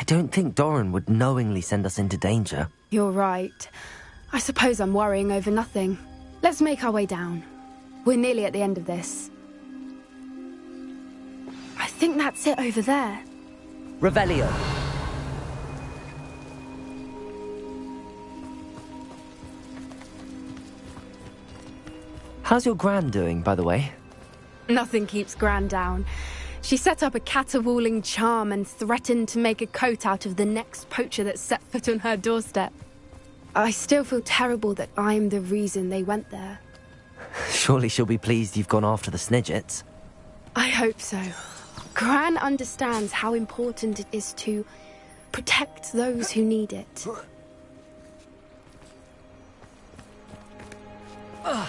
don't think Doran would knowingly send us into danger. You're right. I suppose I'm worrying over nothing. Let's make our way down. We're nearly at the end of this. I think that's it over there. Revelio. How's your Gran doing, by the way? Nothing keeps Gran down. She set up a caterwauling charm and threatened to make a coat out of the next poacher that set foot on her doorstep. I still feel terrible that I'm the reason they went there. Surely she'll be pleased you've gone after the Snidgets. I hope so. Gran understands how important it is to protect those who need it. I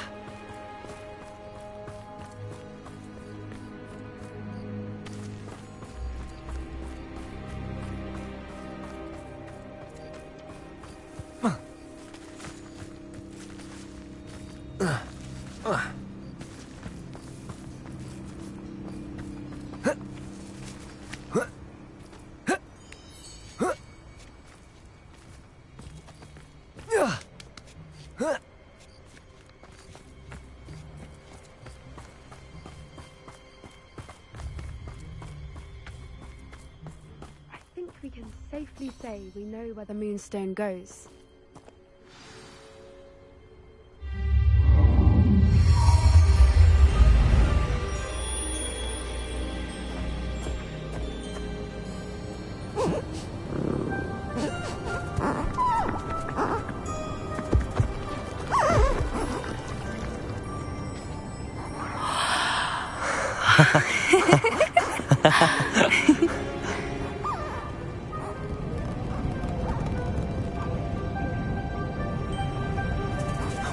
think we can safely say we know where the Moonstone goes.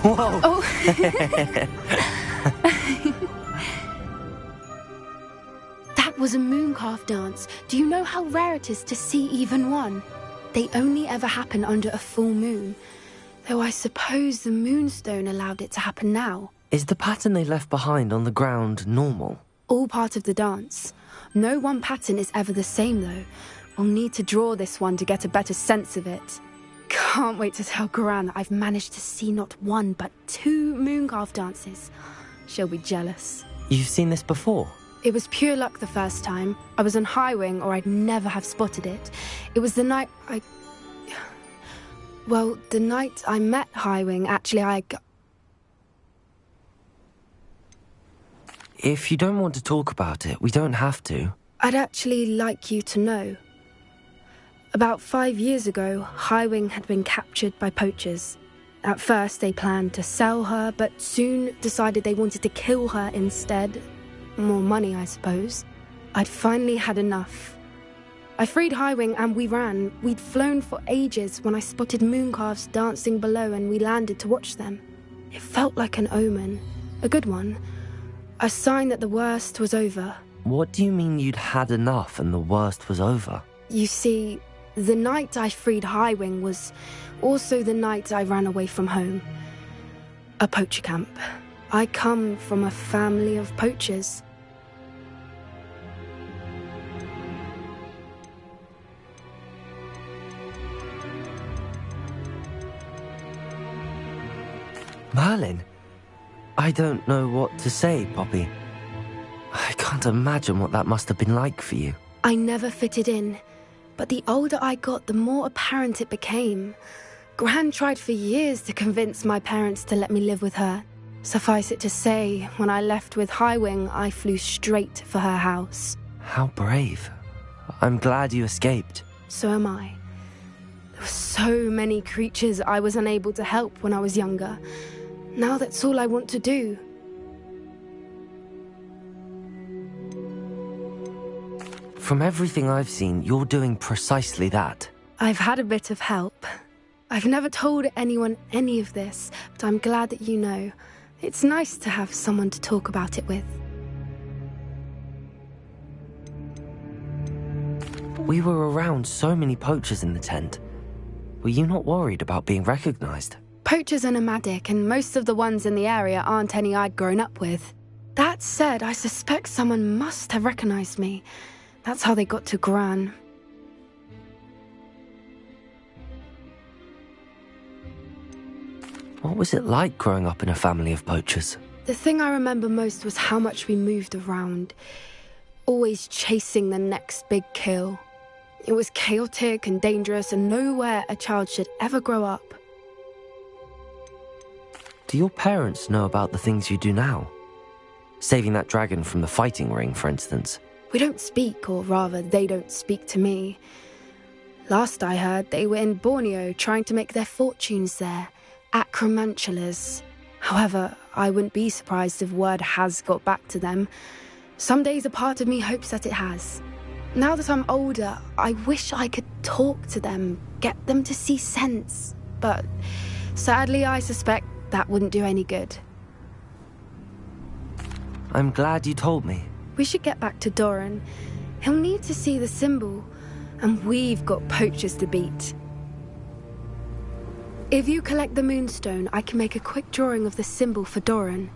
Whoa! Oh. That was a mooncalf dance. Do you know how rare it is to see even one? They only ever happen under a full moon. Though I suppose the Moonstone allowed it to happen now. Is the pattern they left behind on the ground normal? All part of the dance. No one pattern is ever the same, though. We'll need to draw this one to get a better sense of it. Can't wait to tell Gran that I've managed to see not one, but 2 mooncalf dances. She'll be jealous. You've seen this before? It was pure luck the first time. I was on Highwing, or I'd never have spotted it. It was the night Well, the night I met Highwing, actually, If you don't want to talk about it, we don't have to. I'd actually like you to know. About 5 years ago, Highwing had been captured by poachers. At first, they planned to sell her, but soon decided they wanted to kill her instead. More money, I suppose. I'd finally had enough. I freed Highwing and we ran. We'd flown for ages when I spotted mooncalves dancing below and we landed to watch them. It felt like an omen. A good one. A sign that the worst was over. What do you mean you'd had enough and the worst was over? You see, the night I freed Highwing was also the night I ran away from home. A poacher camp. I come from a family of poachers. Merlin? I don't know what to say, Poppy. I can't imagine what that must have been like for you. I never fitted in, but the older I got, the more apparent it became. Gran tried for years to convince my parents to let me live with her. Suffice it to say, when I left with Highwing, I flew straight for her house. How brave. I'm glad you escaped. So am I. There were so many creatures I was unable to help when I was younger. Now that's all I want to do. From everything I've seen, you're doing precisely that. I've had a bit of help. I've never told anyone any of this, but I'm glad that you know. It's nice to have someone to talk about it with. We were around so many poachers in the tent. Were you not worried about being recognized? Poachers are nomadic, and most of the ones in the area aren't any I'd grown up with. That said, I suspect someone must have recognized me. That's how they got to Gran. What was it like growing up in a family of poachers? The thing I remember most was how much we moved around, always chasing the next big kill. It was chaotic and dangerous, and nowhere a child should ever grow up. Do your parents know about the things you do now? Saving that dragon from the fighting ring, for instance. We don't speak, or rather, they don't speak to me. Last I heard, they were in Borneo trying to make their fortunes there, acromantulas. However, I wouldn't be surprised if word has got back to them. Some days a part of me hopes that it has. Now that I'm older, I wish I could talk to them, get them to see sense. But sadly, I suspect that wouldn't do any good. I'm glad you told me. We should get back to Doran. He'll need to see the symbol, and we've got poachers to beat. If you collect the moonstone, I can make a quick drawing of the symbol for Doran.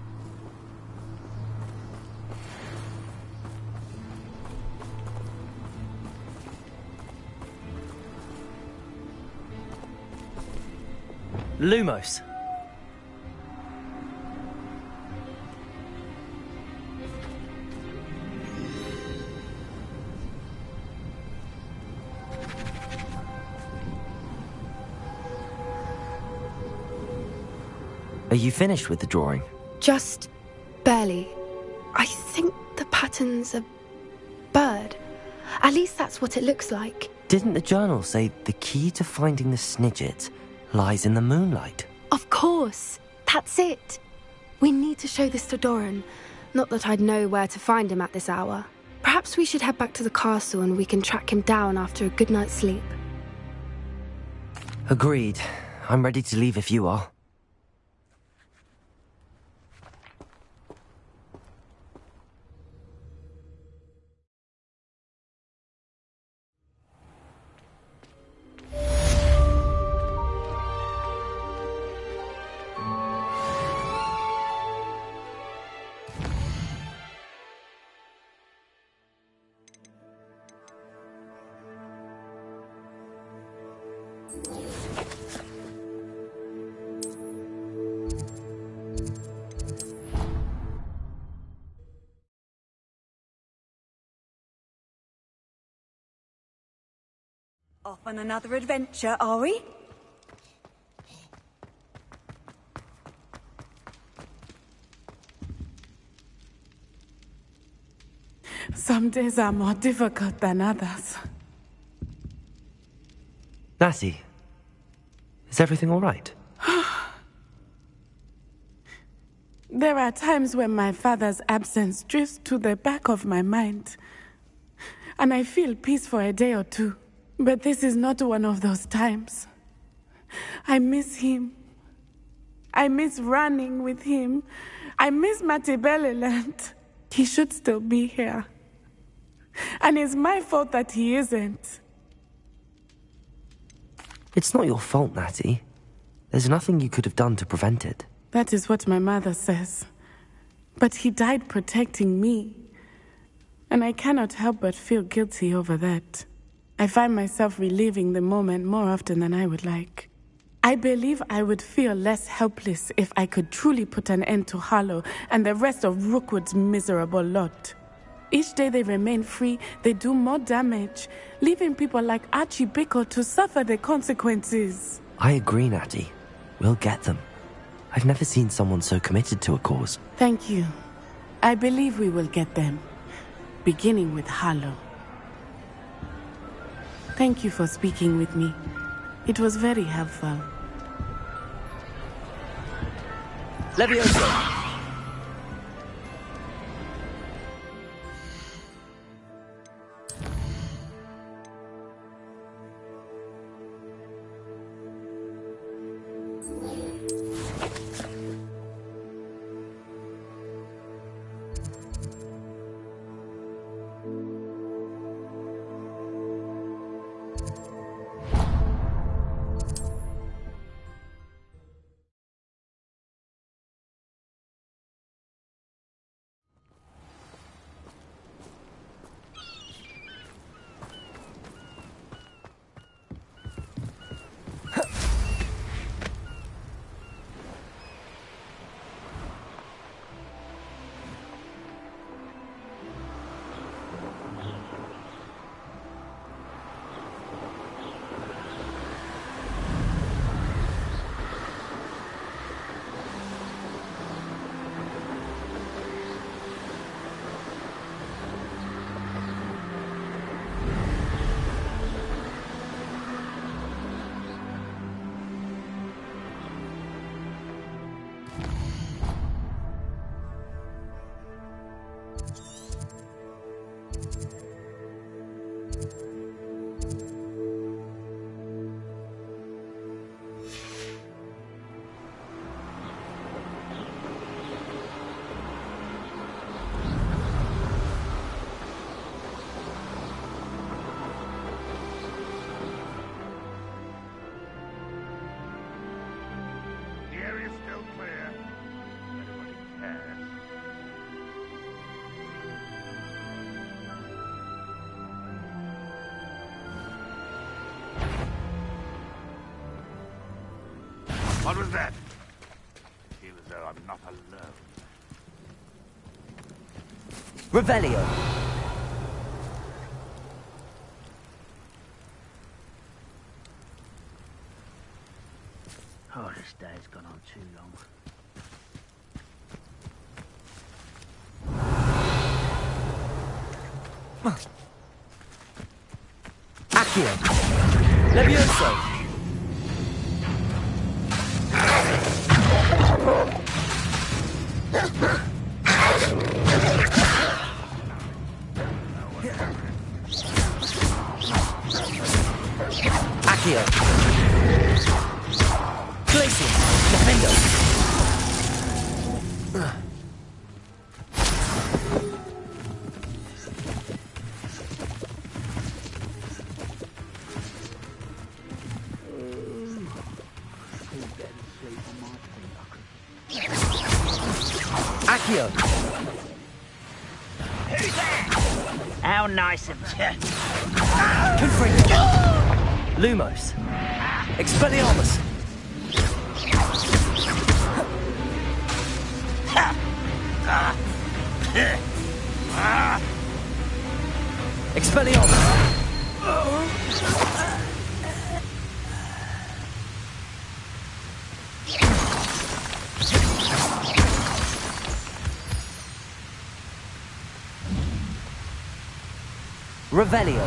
Lumos. Are you finished with the drawing? Just barely. I think the pattern's a bird. At least that's what it looks like. Didn't the journal say the key to finding the Snidget lies in the moonlight? Of course. That's it. We need to show this to Doran. Not that I'd know where to find him at this hour. Perhaps we should head back to the castle and we can track him down after a good night's sleep. Agreed. I'm ready to leave if you are. Off on another adventure, are we? Some days are more difficult than others. Lassie, is everything all right? There are times when my father's absence drifts to the back of my mind, and I feel peace for a day or two. But this is not one of those times. I miss him. I miss running with him. I miss Matibeleland. He should still be here. And it's my fault that he isn't. It's not your fault, Natty. There's nothing you could have done to prevent it. That is what my mother says. But he died protecting me. And I cannot help but feel guilty over that. I find myself reliving the moment more often than I would like. I believe I would feel less helpless if I could truly put an end to Harlow and the rest of Rookwood's miserable lot. Each day they remain free, they do more damage, leaving people like Archie Bickle to suffer the consequences. I agree, Natty. We'll get them. I've never seen someone so committed to a cause. Thank you. I believe we will get them, beginning with Harlow. Thank you for speaking with me. It was very helpful. Levioso! What was that? I feel as though I'm not alone. Revelio. Oh, this day's gone on too long. Accio. Levioso. Accio. Glacier. Defendo. Accio. How nice of you. Confringo. Lumos. Expelliarmus. Expelliarmus. Revelio.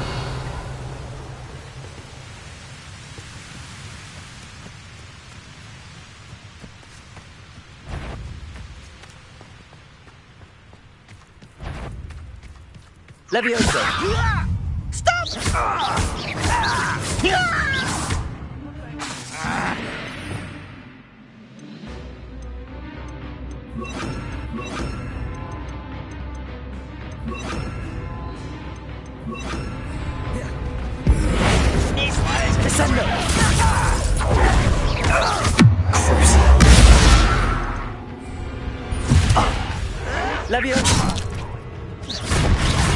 Levioso. Stop! Descendo. Levioso.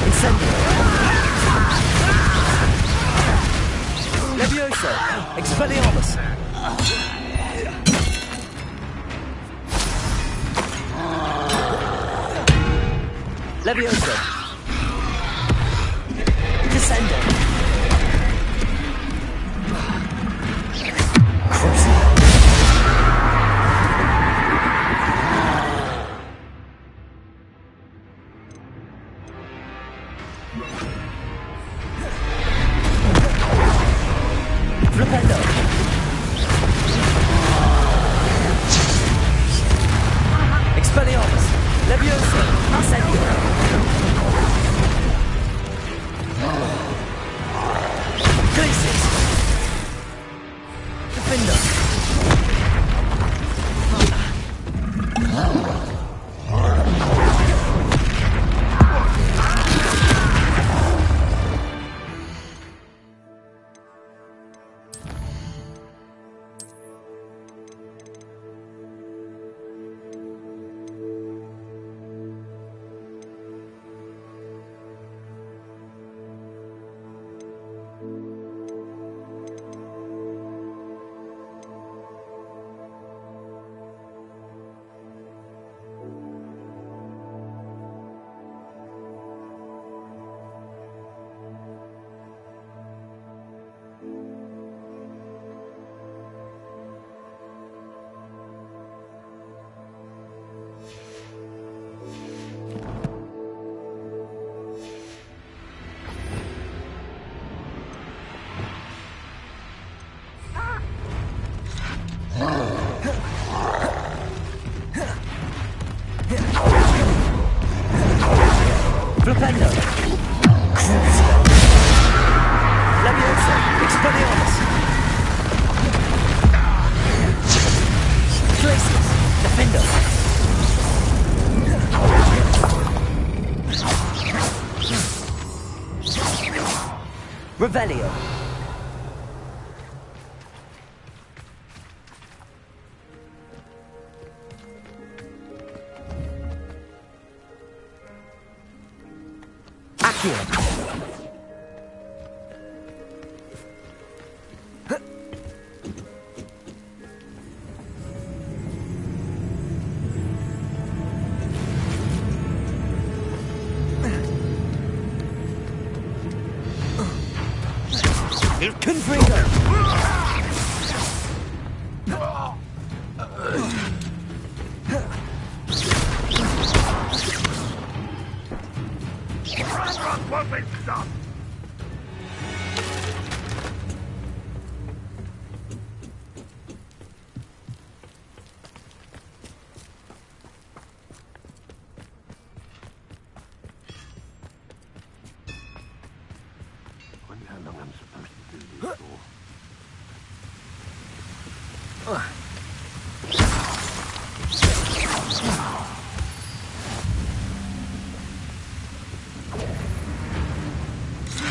Incendio. Levioso. Expelliarmus. Levioso. Descendo. Flipendo. Expelliarmus. Levioso. Incendio. Glaciers. Defender. Flipendo. Levioso. Expelliarmus. Glaciers. Defendo. Revelio. Accio. Confringo! Won't be stopped! Wonder how long I'm supposed to do this for.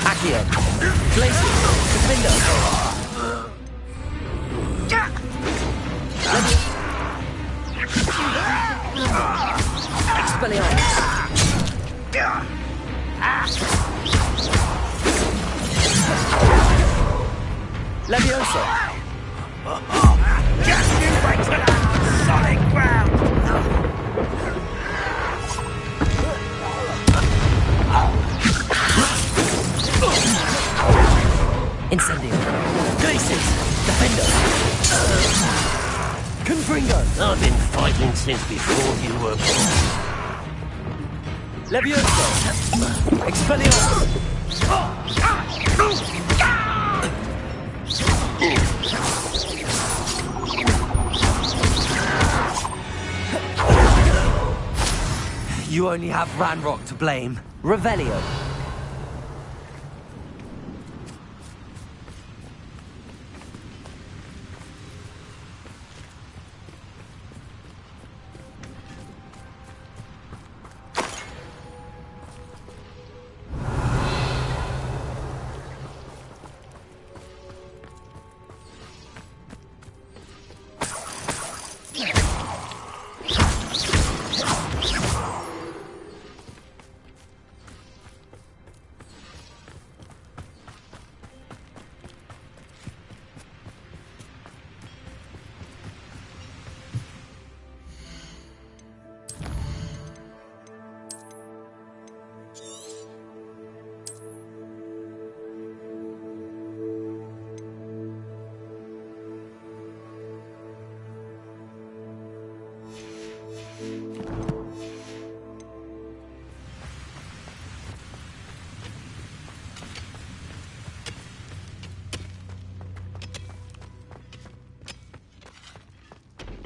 Accio! Glacius! Defender! Expelliarmus! Leviosa! Just you wait till I'm solid ground! Incendio! Glacius! Defender! Confringo! I've been fighting since before you were born. Leviosa! Expelliarmus! You only have Ranrock to blame. Revelio.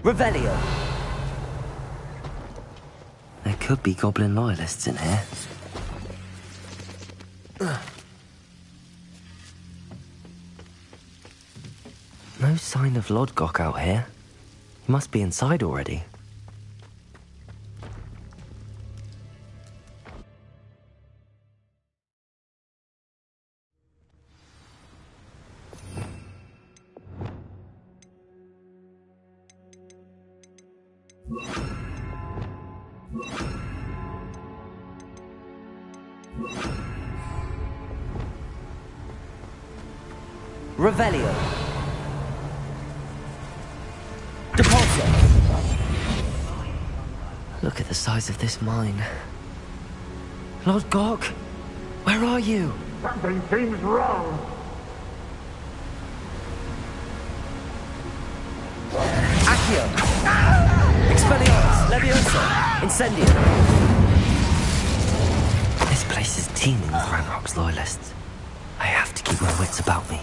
Revelio. There could be goblin loyalists in here. No sign of Lodgok out here. He must be inside already. Revelio. Depulso. Look at the size of this mine. Lodgok, where are you? Something seems wrong. Accio. Expelliarmus. Leviosa. Incendio. This place is teeming with Ranrock's loyalists. I have to keep my wits about me.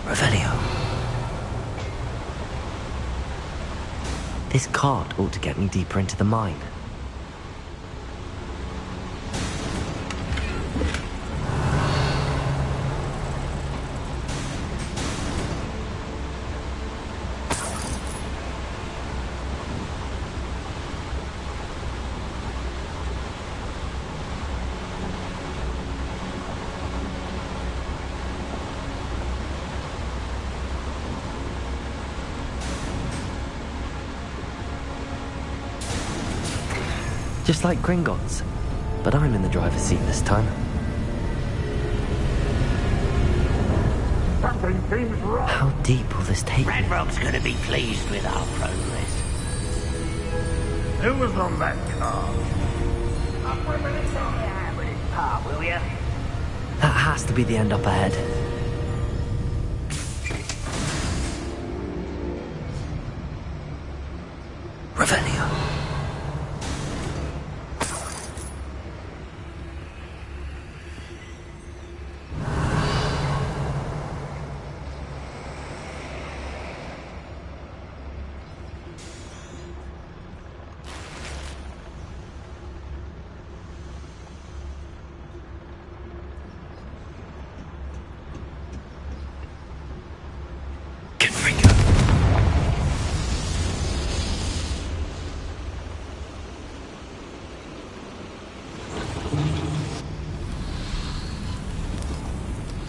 Revelio. This cart ought to get me deeper into the mine. Just like Gringotts, but I'm in the driver's seat this time. Something seems wrong. How deep will this take me? Ranrock's gonna be pleased with our progress. Who was on that car? Up with it, with his part, will ya? That has to be the end up ahead. Revelio.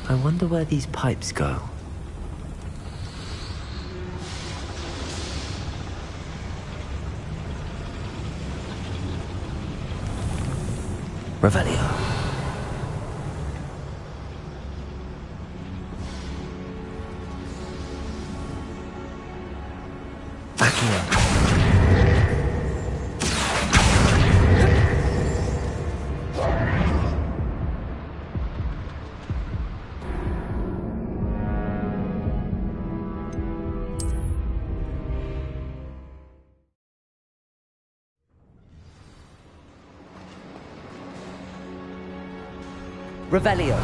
I wonder where these pipes go. Revelio. Accio. Revelio.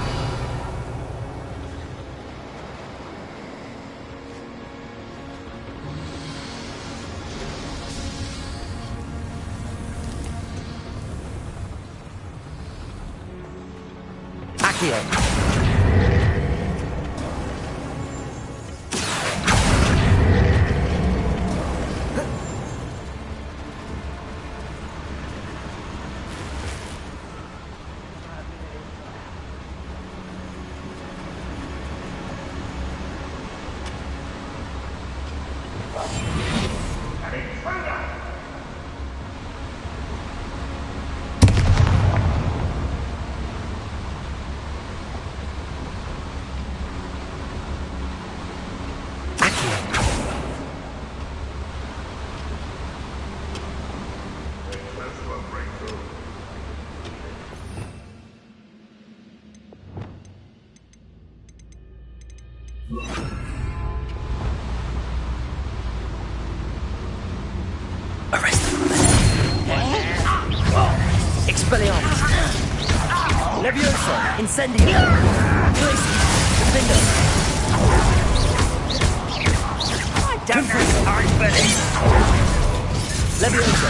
Accio. Expelliarmus. Levioso. Incendio. Glacius. Defender. I don't have time for this. Levioso.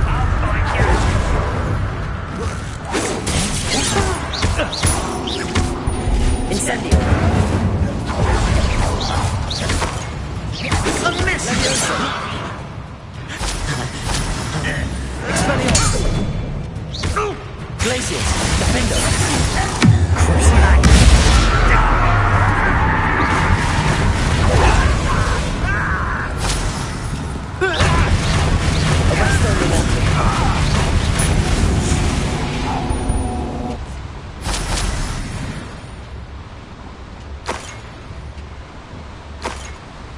I'll find you. Incendio. A miss. Levioso. Expelliarmus. Glacius. Defender. Arresto Revolting.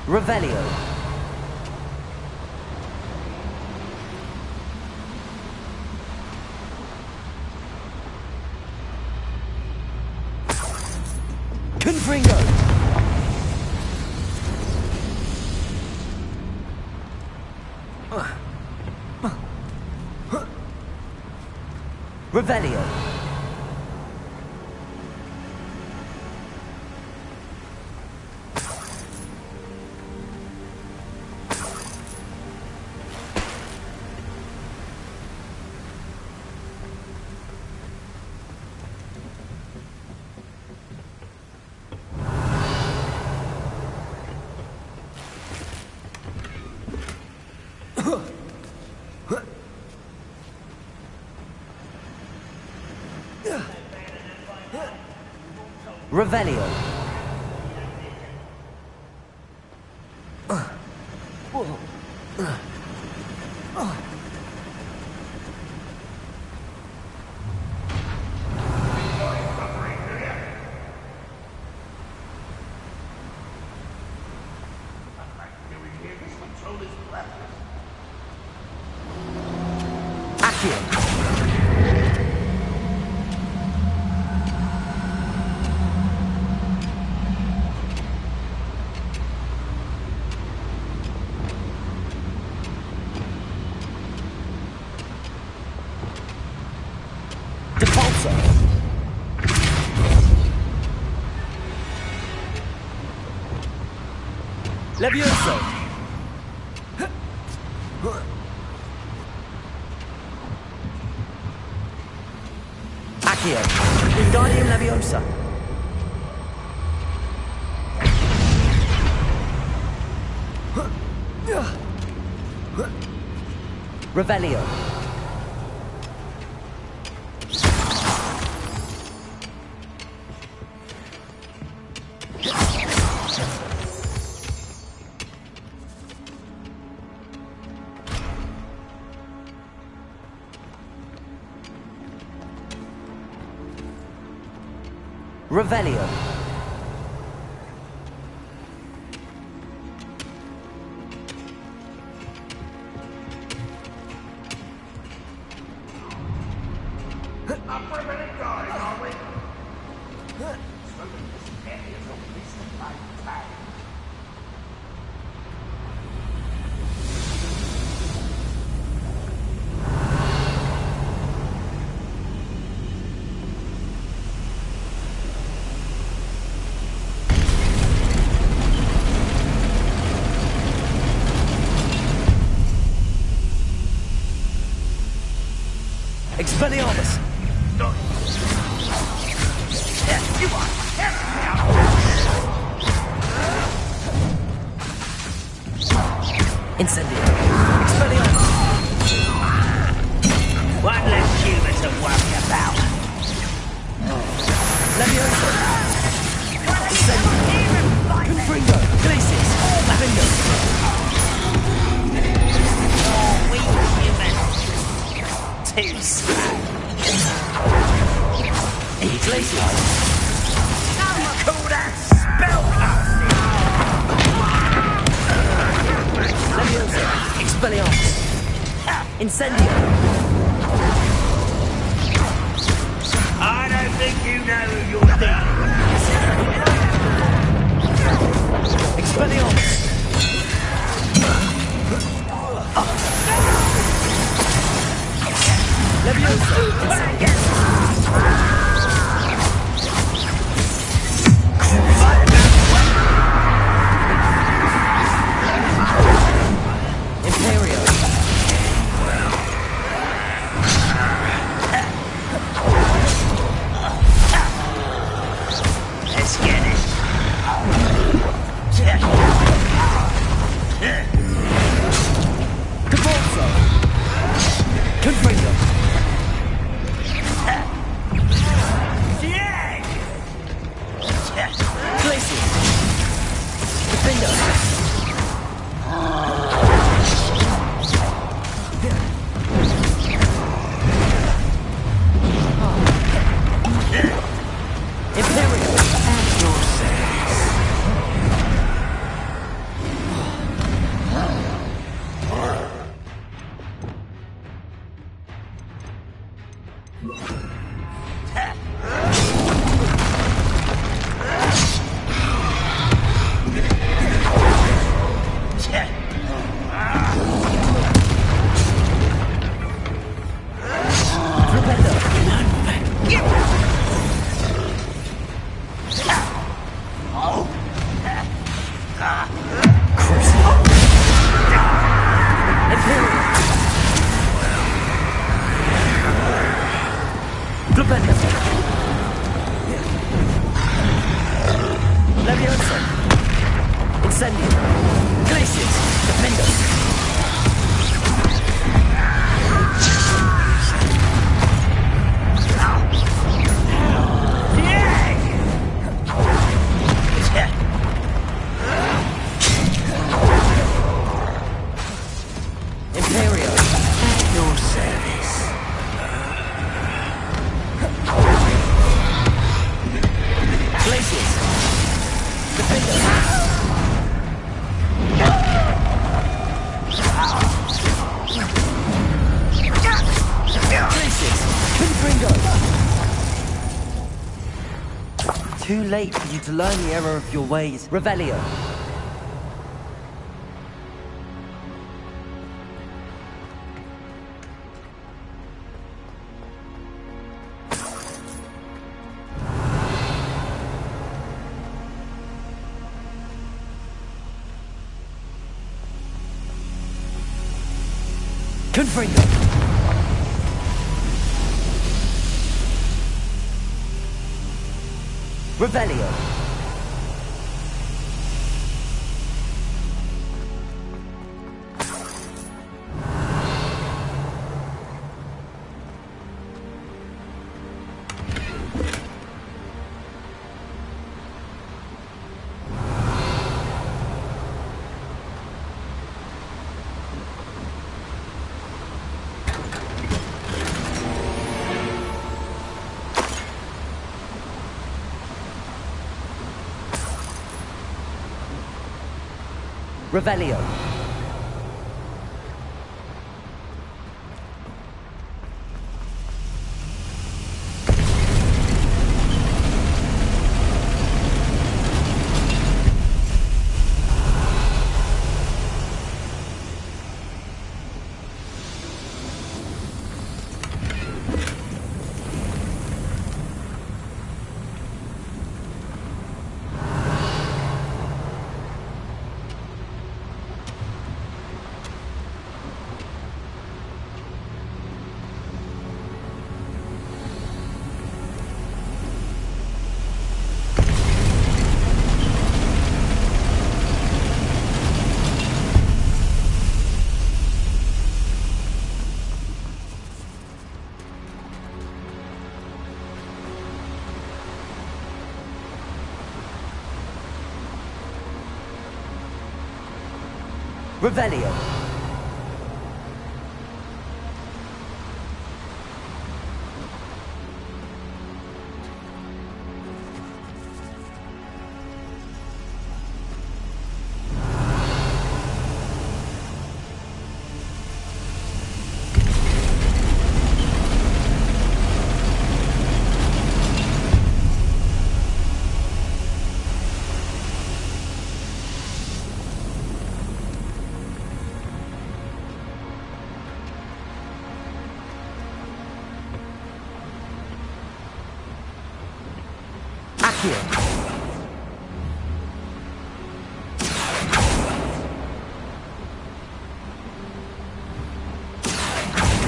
Revelio. Confringo. Revelio. Revelio. Accio. Levioso! Accio! Wingardium Leviosa! Revelio! Revelio. Expelliarmus! Incendio! Expelliarmus! One less human to worry about. Leviosa! Incendio! Confringo! Glacius! Lavindo! Oh, weak human. Too slow. Glacius! Call that spellcasting. Leviosa! Expelliarmus! Incendio! I don't think you know who you're thinking. Expelliarmus! Leviosa! Imperio! Let's get it. Cavalso! Confringo! Glacius! Defendo! Imperio! At your service. Leviosa! Incendio! Glacius! Defendo! Imperio! At your service. Glacius! Defendo! too late for you to learn the error of your ways. Revelio. Confringo. Revelio. Revelio. Revelio.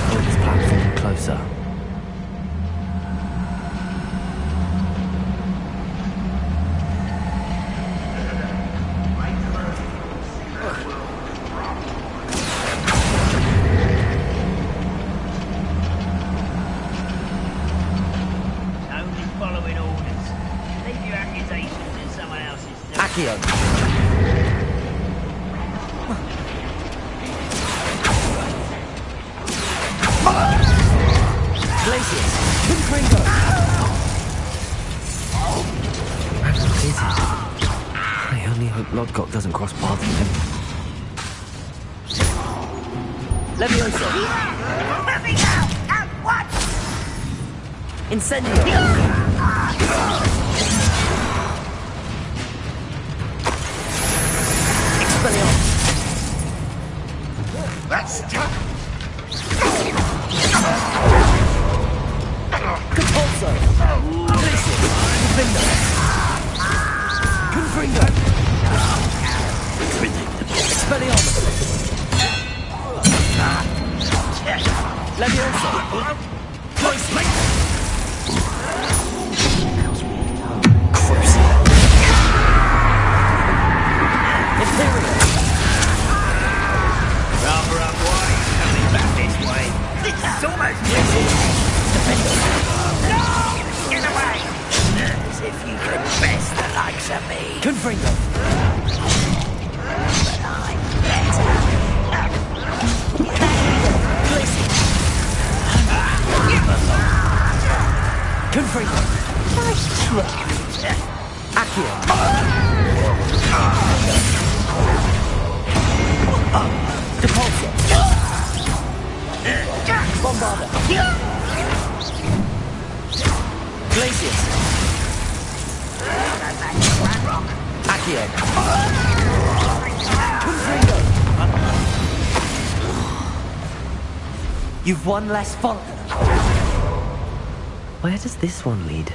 Hold this platform closer. Only following orders. Leave your accusations in someone else's. Accio. Glacius. Confringo. Where is it? I only hope Lodgok doesn't cross paths with him. Levioso. Let me go! At once! Incendio. Expelliarmus. That's tough. Compulso. Glacius. Defender. Confringo. Expelliarmus. Levioso. Glacius. Imperial. Rather up wide, coming back this way. This is almost No! Get away! As if you could best the likes of me. Confringo. But I'm better. Glacius. Confringo. Nice try. Accio. Depulso. Bombarda. Glacius. Incendio! You've one less follow. Where does this one lead?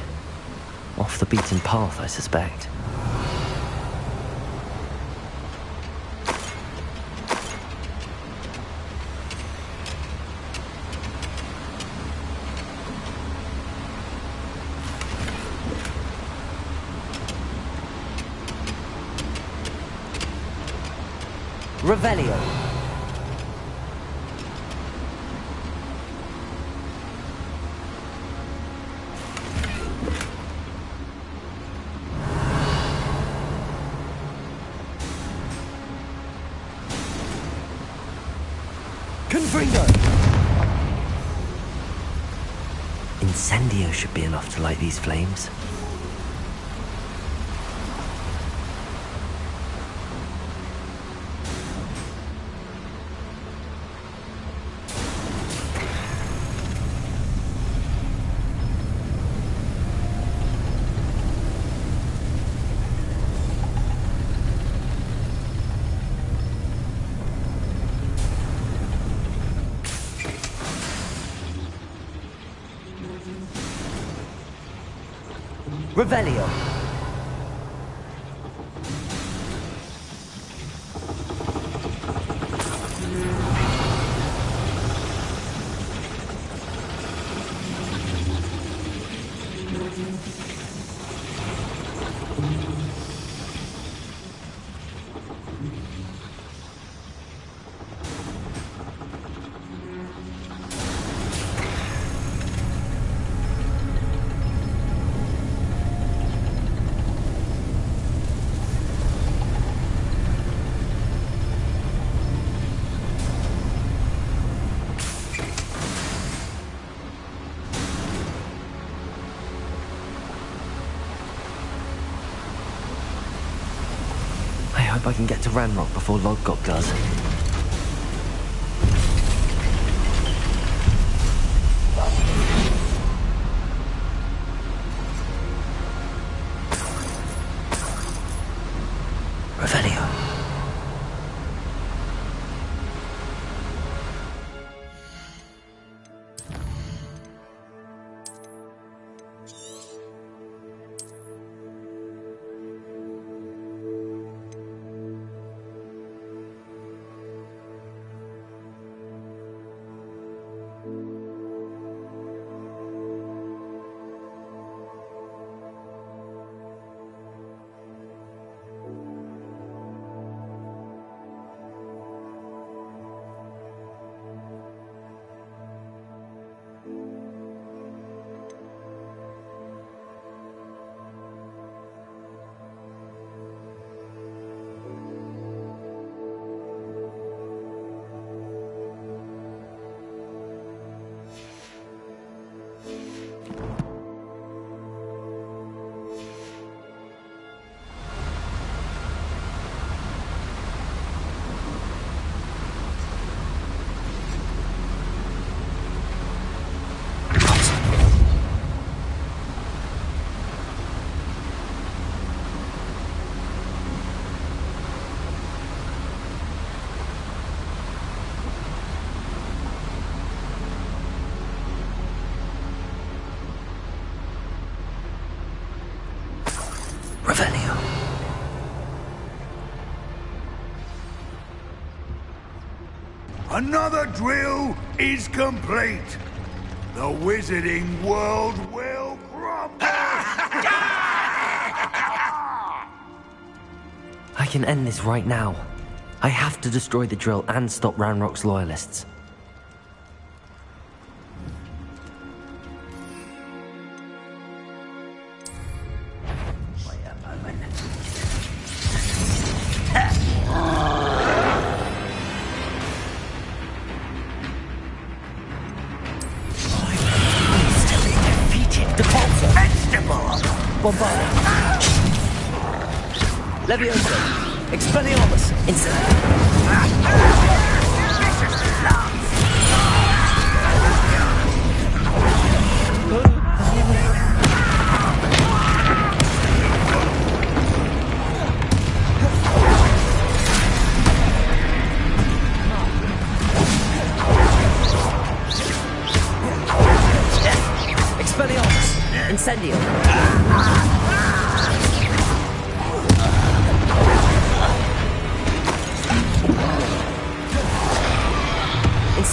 Off the beaten path, I suspect. Revelio. Confringo. Incendio should be enough to light these flames. Revelio. I hope I can get to Ranrock before Lodgok does. Revelio. Revelio. Another drill is complete. The wizarding world will crumble. I can end this right now. I have to destroy the drill and stop Ranrock's loyalists. Levioso! Expelliarmus!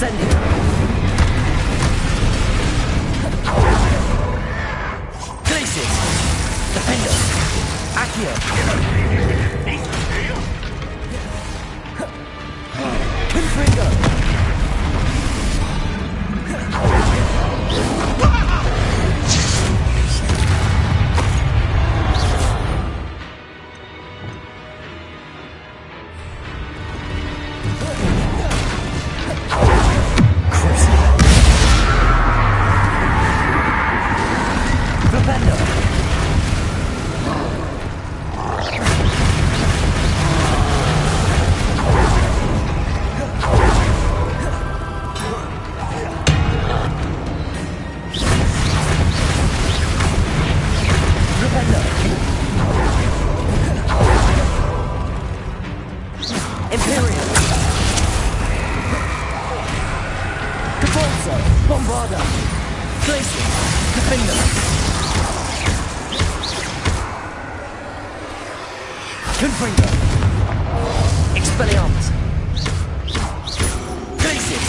Ascending. Glacius. Defender. Accio. Confringo. Bombarda! Glacier! Defender! Confringo! Expelliarmus! Glacier!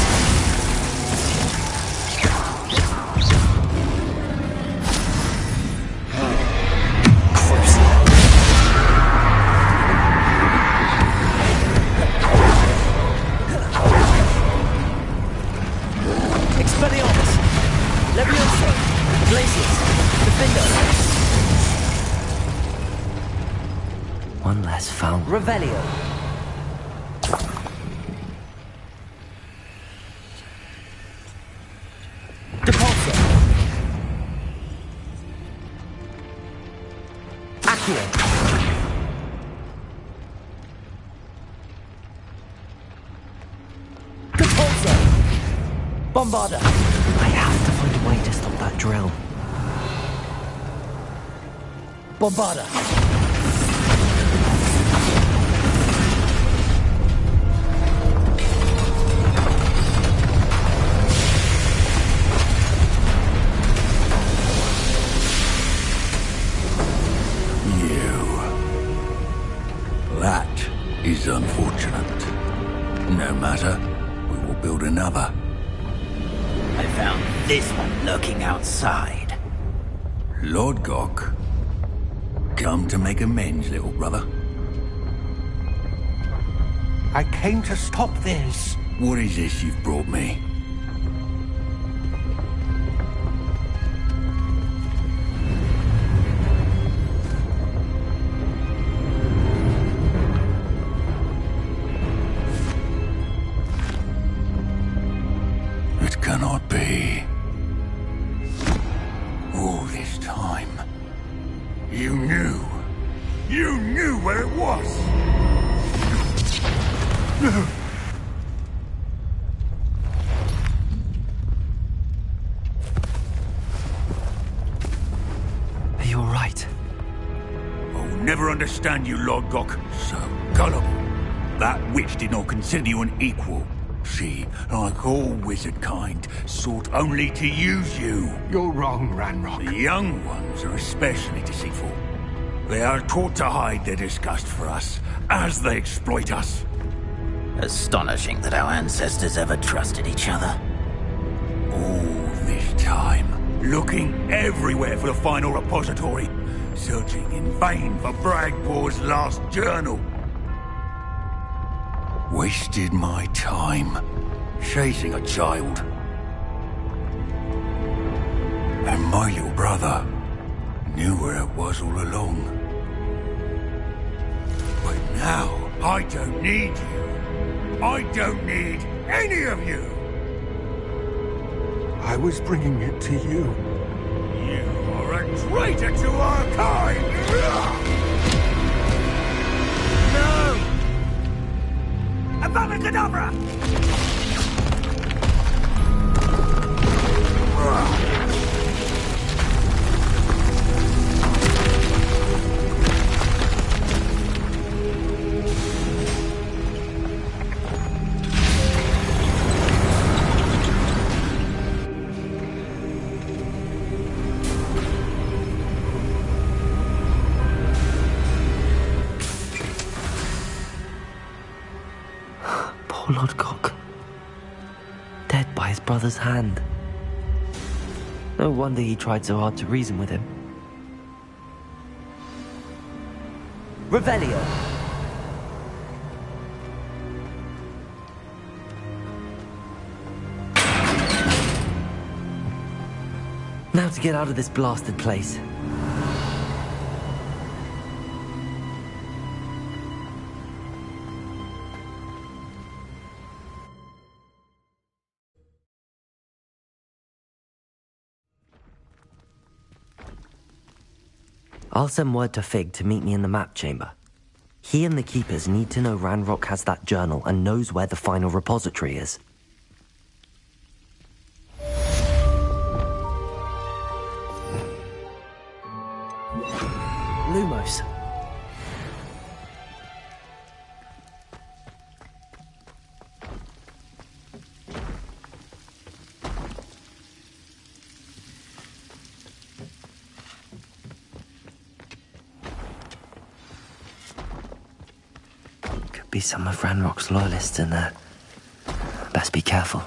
Expelliarmus! Leviosa! Glacius! Defender! One less found. Revelio! Depulso! Accio! Depulso! Bombarda! I have to find a way to stop that drill. Bombarda! That is unfortunate. No matter, we will build another. I found this one lurking outside. Lord Gok, come to make amends, little brother. I came to stop this. What is this you've brought me? It cannot be. All this time, you knew. You knew where it was. Are you alright? I'll never understand you, Lord Gok. So gullible. That witch did not consider you an equal. She, like all wizard kind, sought only to use you. You're wrong, Ranrock. The young ones are especially deceitful. They are taught to hide their disgust for us, as they exploit us. Astonishing that our ancestors ever trusted each other. All this time, looking everywhere for the final repository, searching in vain for Bragbor's last journal. Wasted my time, chasing a child. And my little brother knew where it was all along. But now, I don't need you. I don't need any of you. I was bringing it to you. You are a traitor to our kind! No! Avada Kedavra! Poor Lord Gok. by his brother's hand. No wonder he tried so hard to reason with him. Revelio! Now to get out of this blasted place. I'll send word to Fig to meet me in the map chamber. He and the Keepers need to know Ranrock has that journal and knows where the final repository is. Lumos. Could be some of Ranrock's loyalists in there. Best be careful.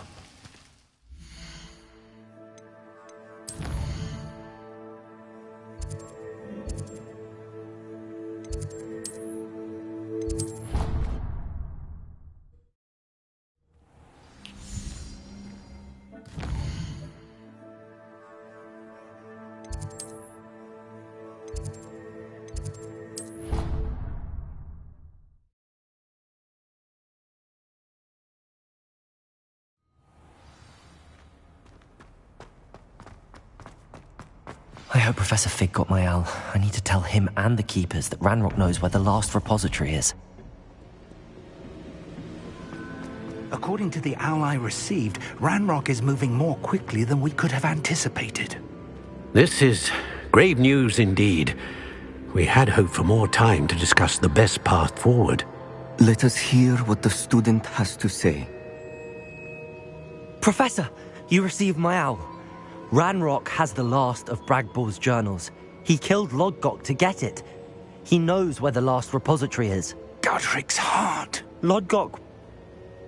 I hope Professor Fig got my owl. I need to tell him and the Keepers that Ranrock knows where the last repository is. According to the owl I received, Ranrock is moving more quickly than we could have anticipated. This is grave news indeed. We had hoped for more time to discuss the best path forward. Let us hear what the student has to say. Professor, you received my owl. Ranrock has the last of Bragbor's journals. He killed Lodgok to get it. He knows where the last repository is. Godric's heart. Lodgok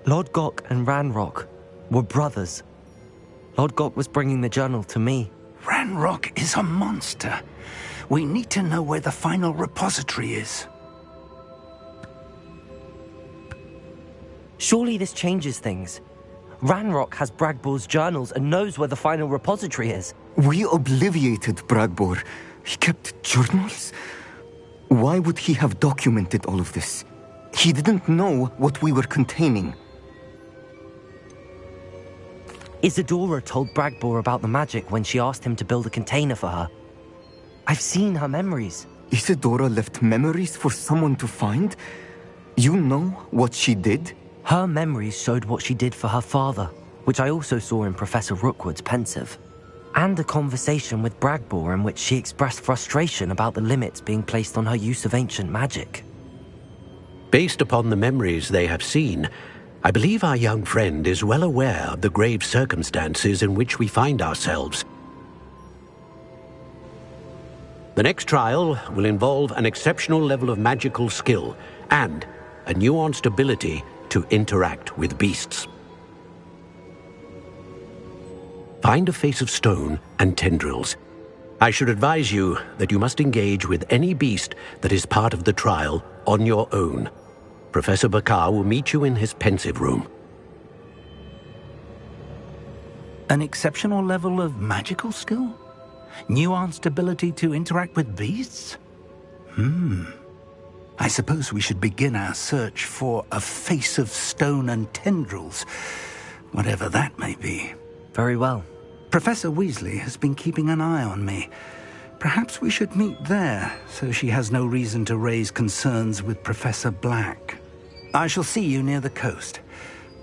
and Ranrock were brothers. Lodgok was bringing the journal to me. Ranrock is a monster. We need to know where the final repository is. Surely this changes things. Ranrock has Bragbor's journals and knows where the final repository is. We obliviated Bragbor. He kept journals? Why would he have documented all of this? He didn't know what we were containing. Isadora told Bragbor about the magic when she asked him to build a container for her. I've seen her memories. Isadora left memories for someone to find? You know what she did? Her memories showed what she did for her father, which I also saw in Professor Rookwood's pensive. And a conversation with Bragbor in which she expressed frustration about the limits being placed on her use of ancient magic. Based upon the memories they have seen, I believe our young friend is well aware of the grave circumstances in which we find ourselves. The next trial will involve an exceptional level of magical skill and a nuanced ability to interact with beasts. Find a face of stone and tendrils. I should advise you that you must engage with any beast that is part of the trial on your own. Professor Bakar will meet you in his pensive room. An exceptional level of magical skill? Nuanced ability to interact with beasts? I suppose we should begin our search for a face of stone and tendrils, whatever that may be. Very well. Professor Weasley has been keeping an eye on me. Perhaps we should meet there, so she has no reason to raise concerns with Professor Black. I shall see you near the coast.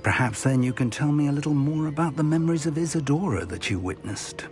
Perhaps then you can tell me a little more about the memories of Isadora that you witnessed.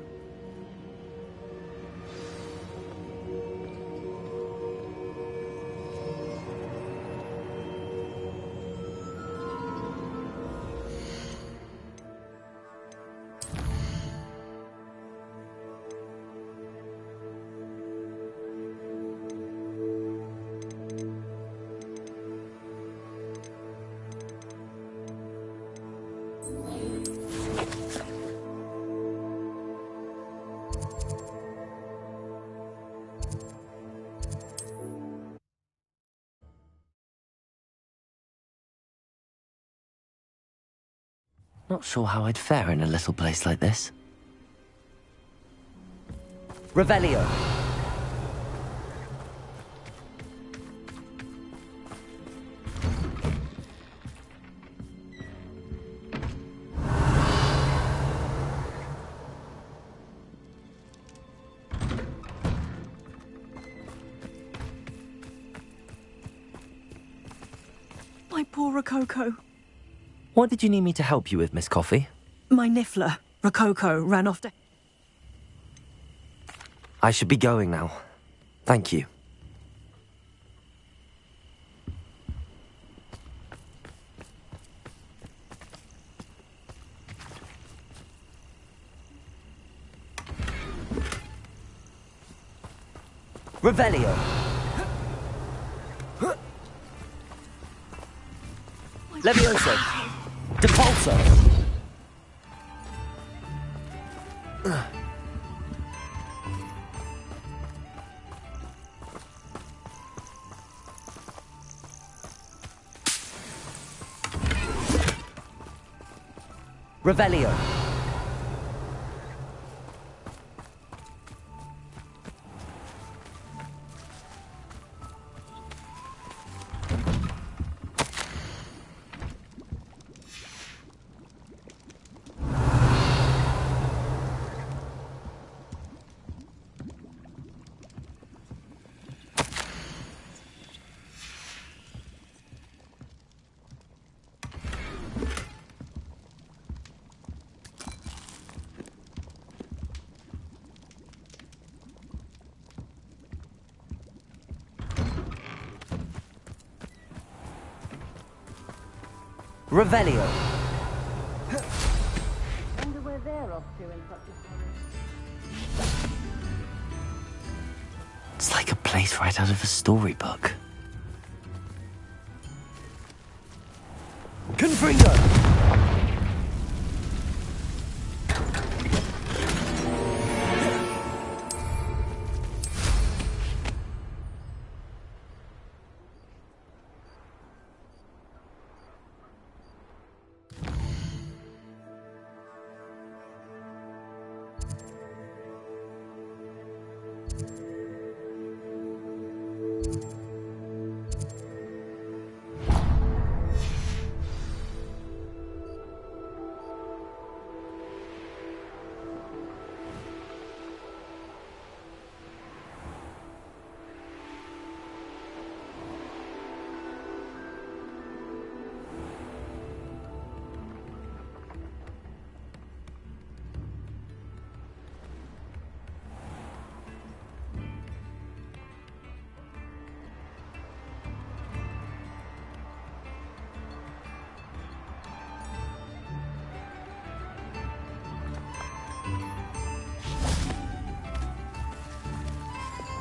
Not sure how I'd fare in a little place like this. Revelio. My poor Rococo. What did you need me to help you with, Miss Coffee? My niffler, Rococo, ran off to... I should be going now. Thank you. Revelio. Levioso. Depulso. Revelio. Revelio. Wonder where they're off to in such a hurry. It's like a place right out of a storybook. Confringo!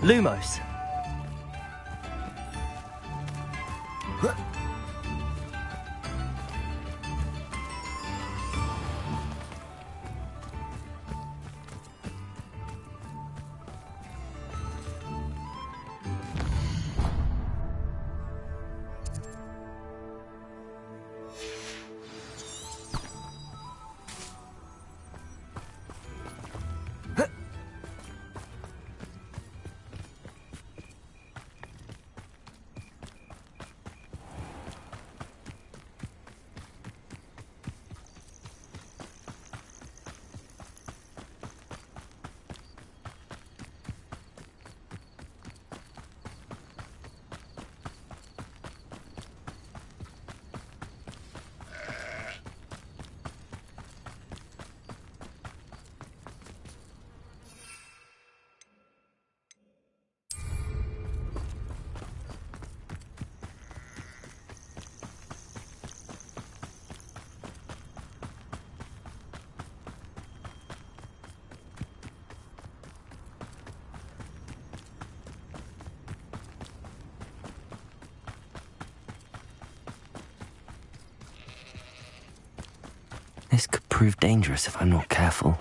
Lumos. This could prove dangerous if I'm not careful.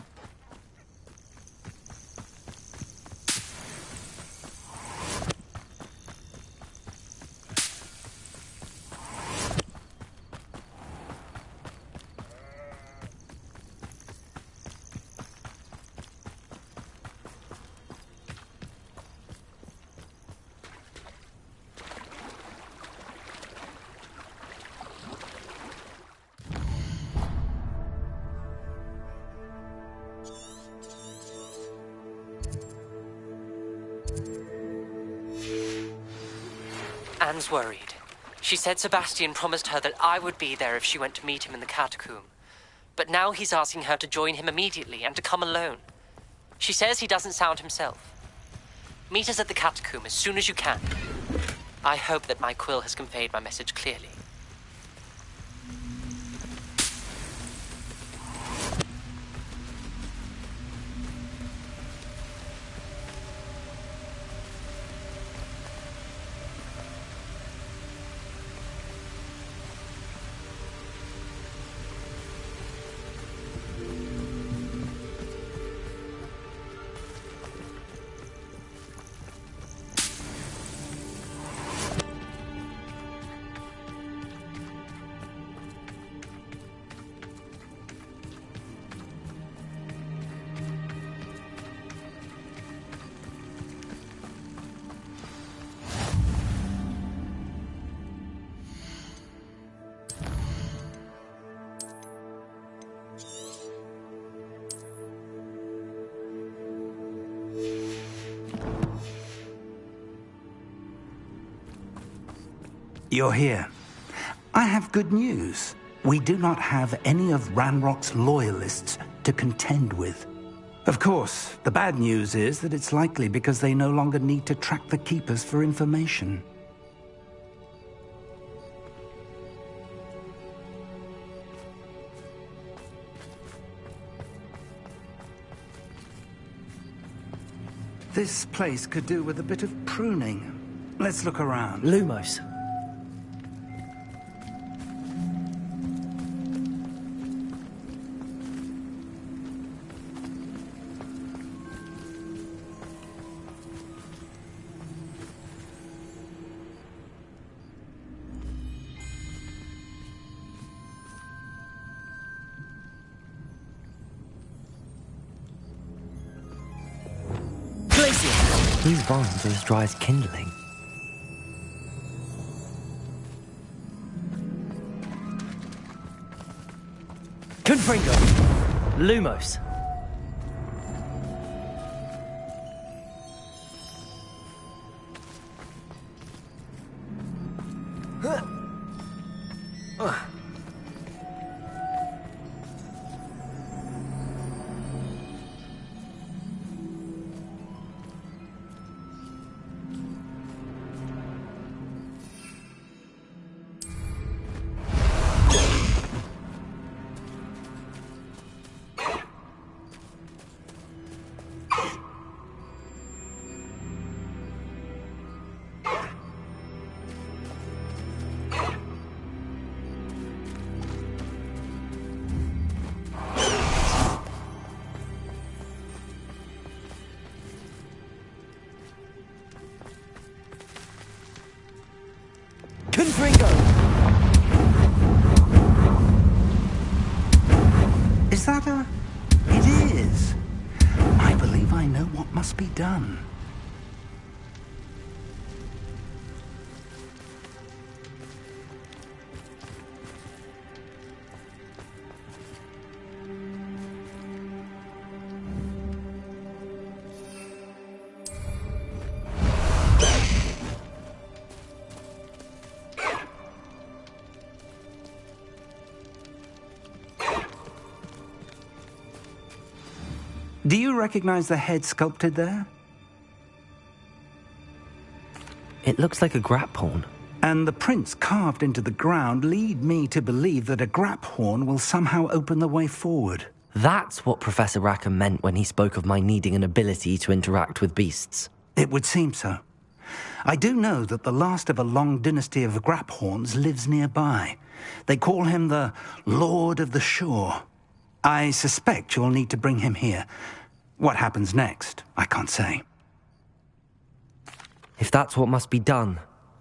Anne's worried. She said Sebastian promised her that I would be there if she went to meet him in the catacomb. But now he's asking her to join him immediately and to come alone. She says he doesn't sound himself. Meet us at the catacomb as soon as you can. I hope that my quill has conveyed my message clearly. You're here. I have good news. We do not have any of Ranrock's loyalists to contend with. Of course, the bad news is that it's likely because they no longer need to track the Keepers for information. This place could do with a bit of pruning. Let's look around. Lumos. These vines are as dry as kindling. Confringo! Lumos! Is that a... It is. I believe I know what must be done. Do you recognize the head sculpted there? It looks like a grap horn. And the prints carved into the ground lead me to believe that a grap horn will somehow open the way forward. That's what Professor Rackham meant when he spoke of my needing an ability to interact with beasts. It would seem so. I do know that the last of a long dynasty of grap horns lives nearby. They call him the Lord of the Shore. I suspect you'll need to bring him here. What happens next, I can't say. If that's what must be done,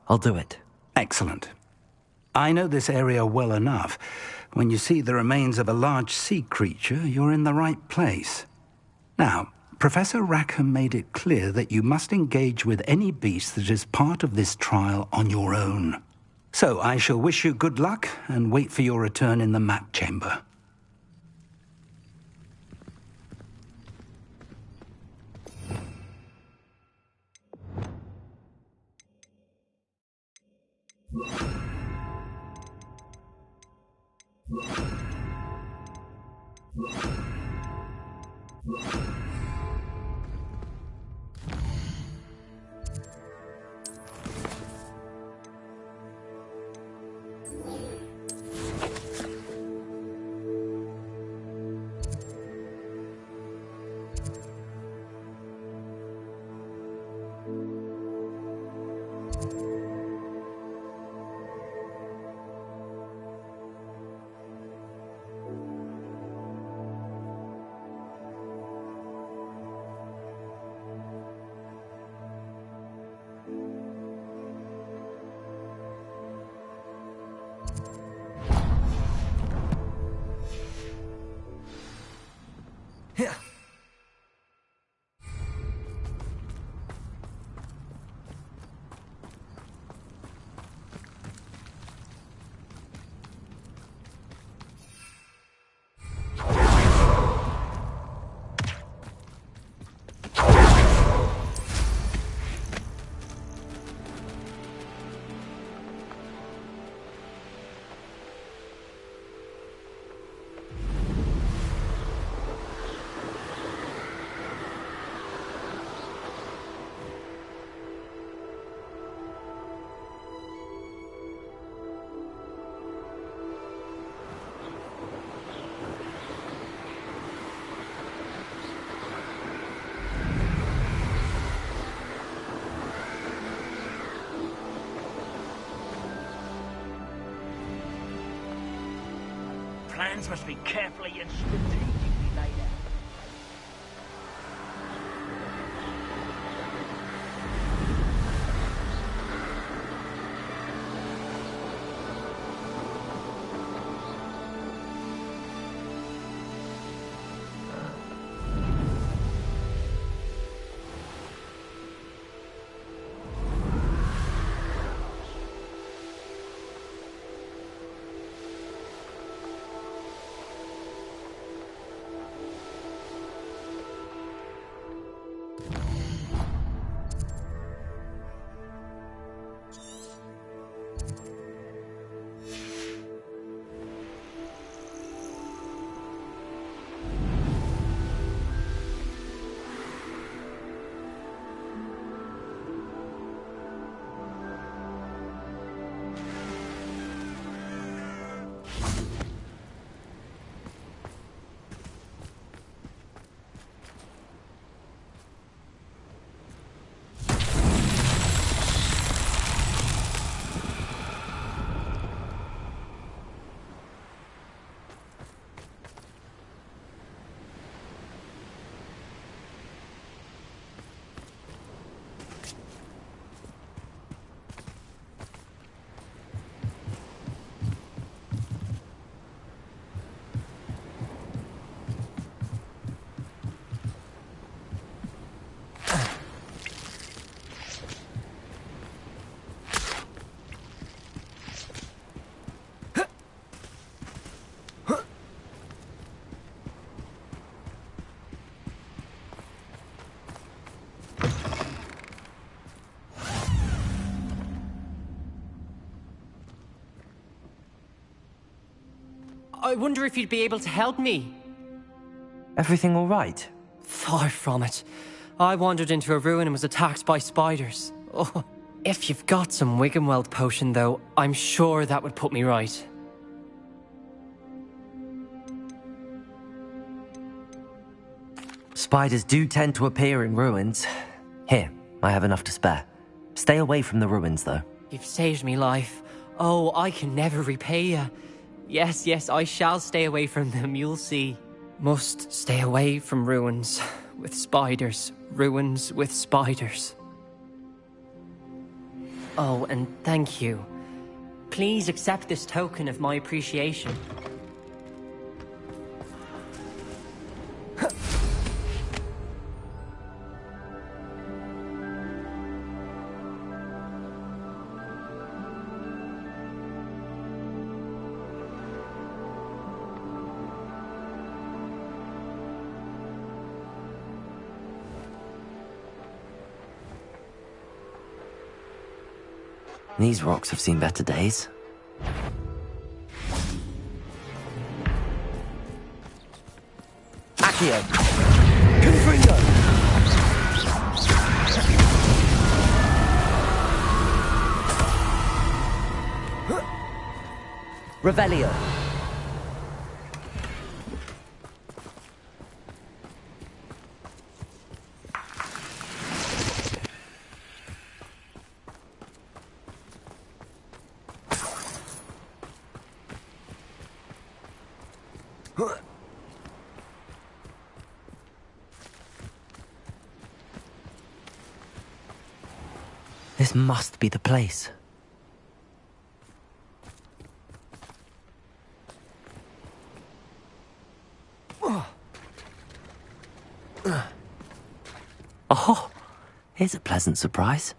I'll do it. Excellent. I know this area well enough. When you see the remains of a large sea creature, you're in the right place. Now, Professor Rackham made it clear that you must engage with any beast that is part of this trial on your own. So I shall wish you good luck and wait for your return in the map chamber. Here. Plans must be carefully and strategically laid out. I wonder if you'd be able to help me. Everything all right? Far from it. I wandered into a ruin and was attacked by spiders. Oh, if you've got some Wiggenweld potion, though, I'm sure that would put me right. Spiders do tend to appear in ruins. Here, I have enough to spare. Stay away from the ruins, though. You've saved me life. Oh, I can never repay you. Yes, yes, I shall stay away from them, you'll see. Must stay away from ruins with spiders. Ruins with spiders. Oh, and thank you. Please accept this token of my appreciation. These rocks have seen better days. Accio! Confringo! Revelio. This must be the place. Oh, here's a pleasant surprise.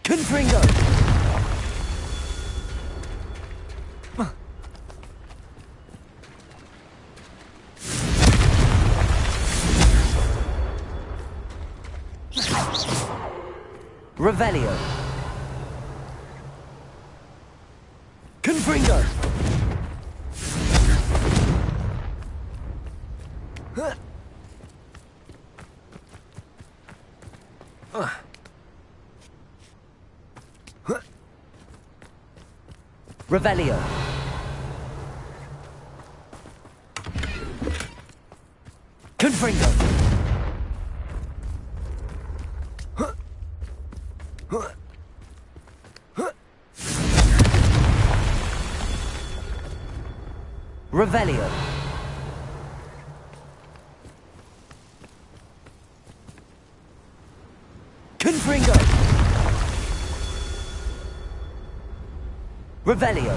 Confringo! Revelio. Confringo. Revelio. Confringo. Revelio. Confringo. Revelio.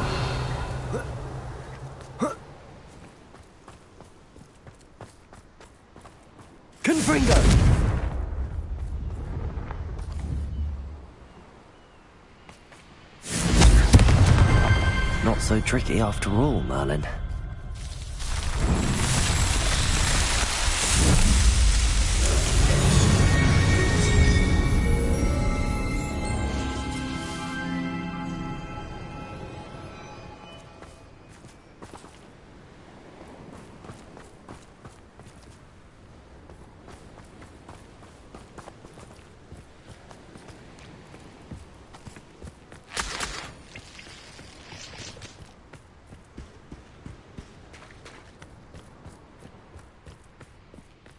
Confringo. Not so tricky after all, Merlin.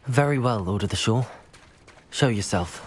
Very well, Lord of the Shore. Show yourself.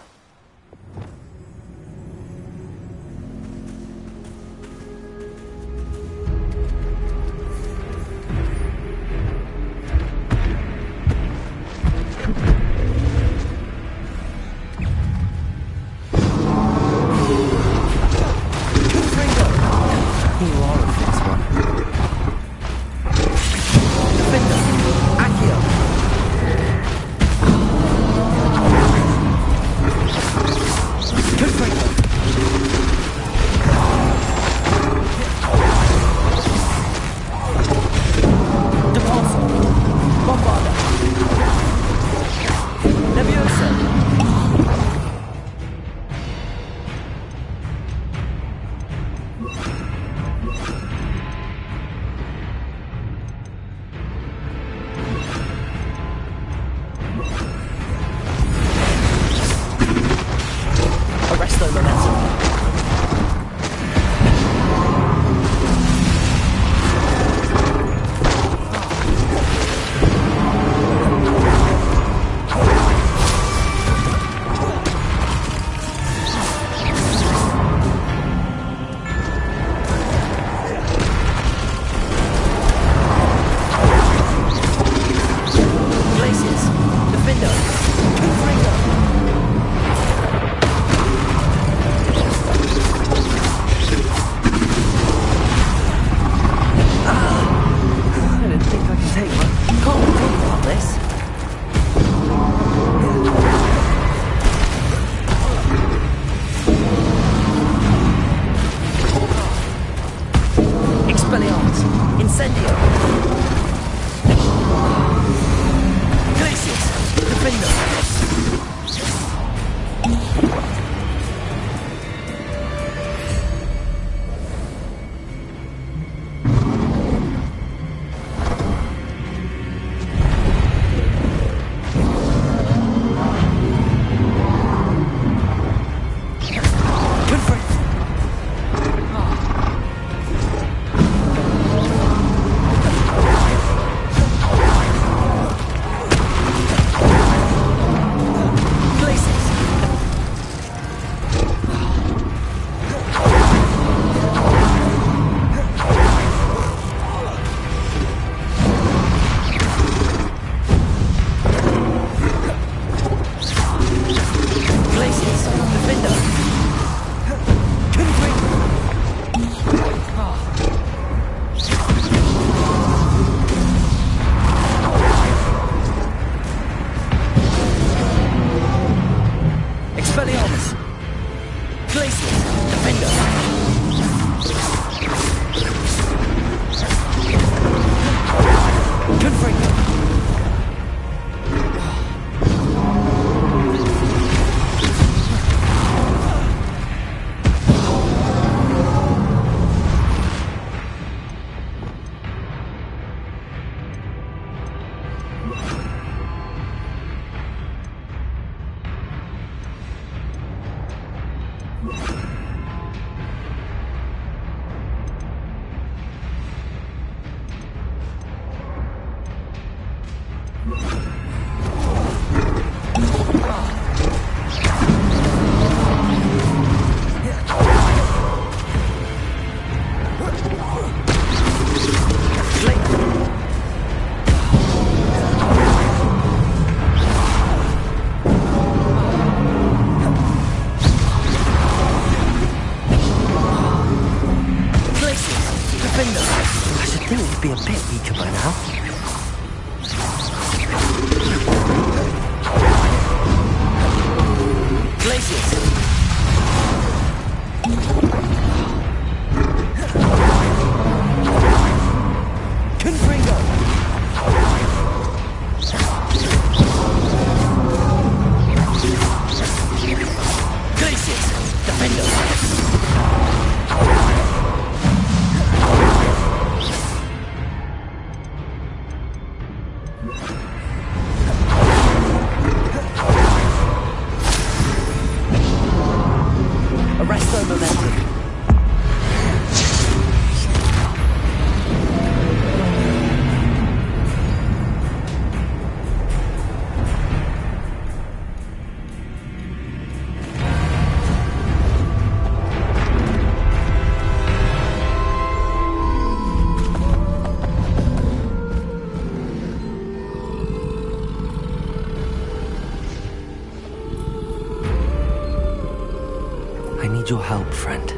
Your help, friend.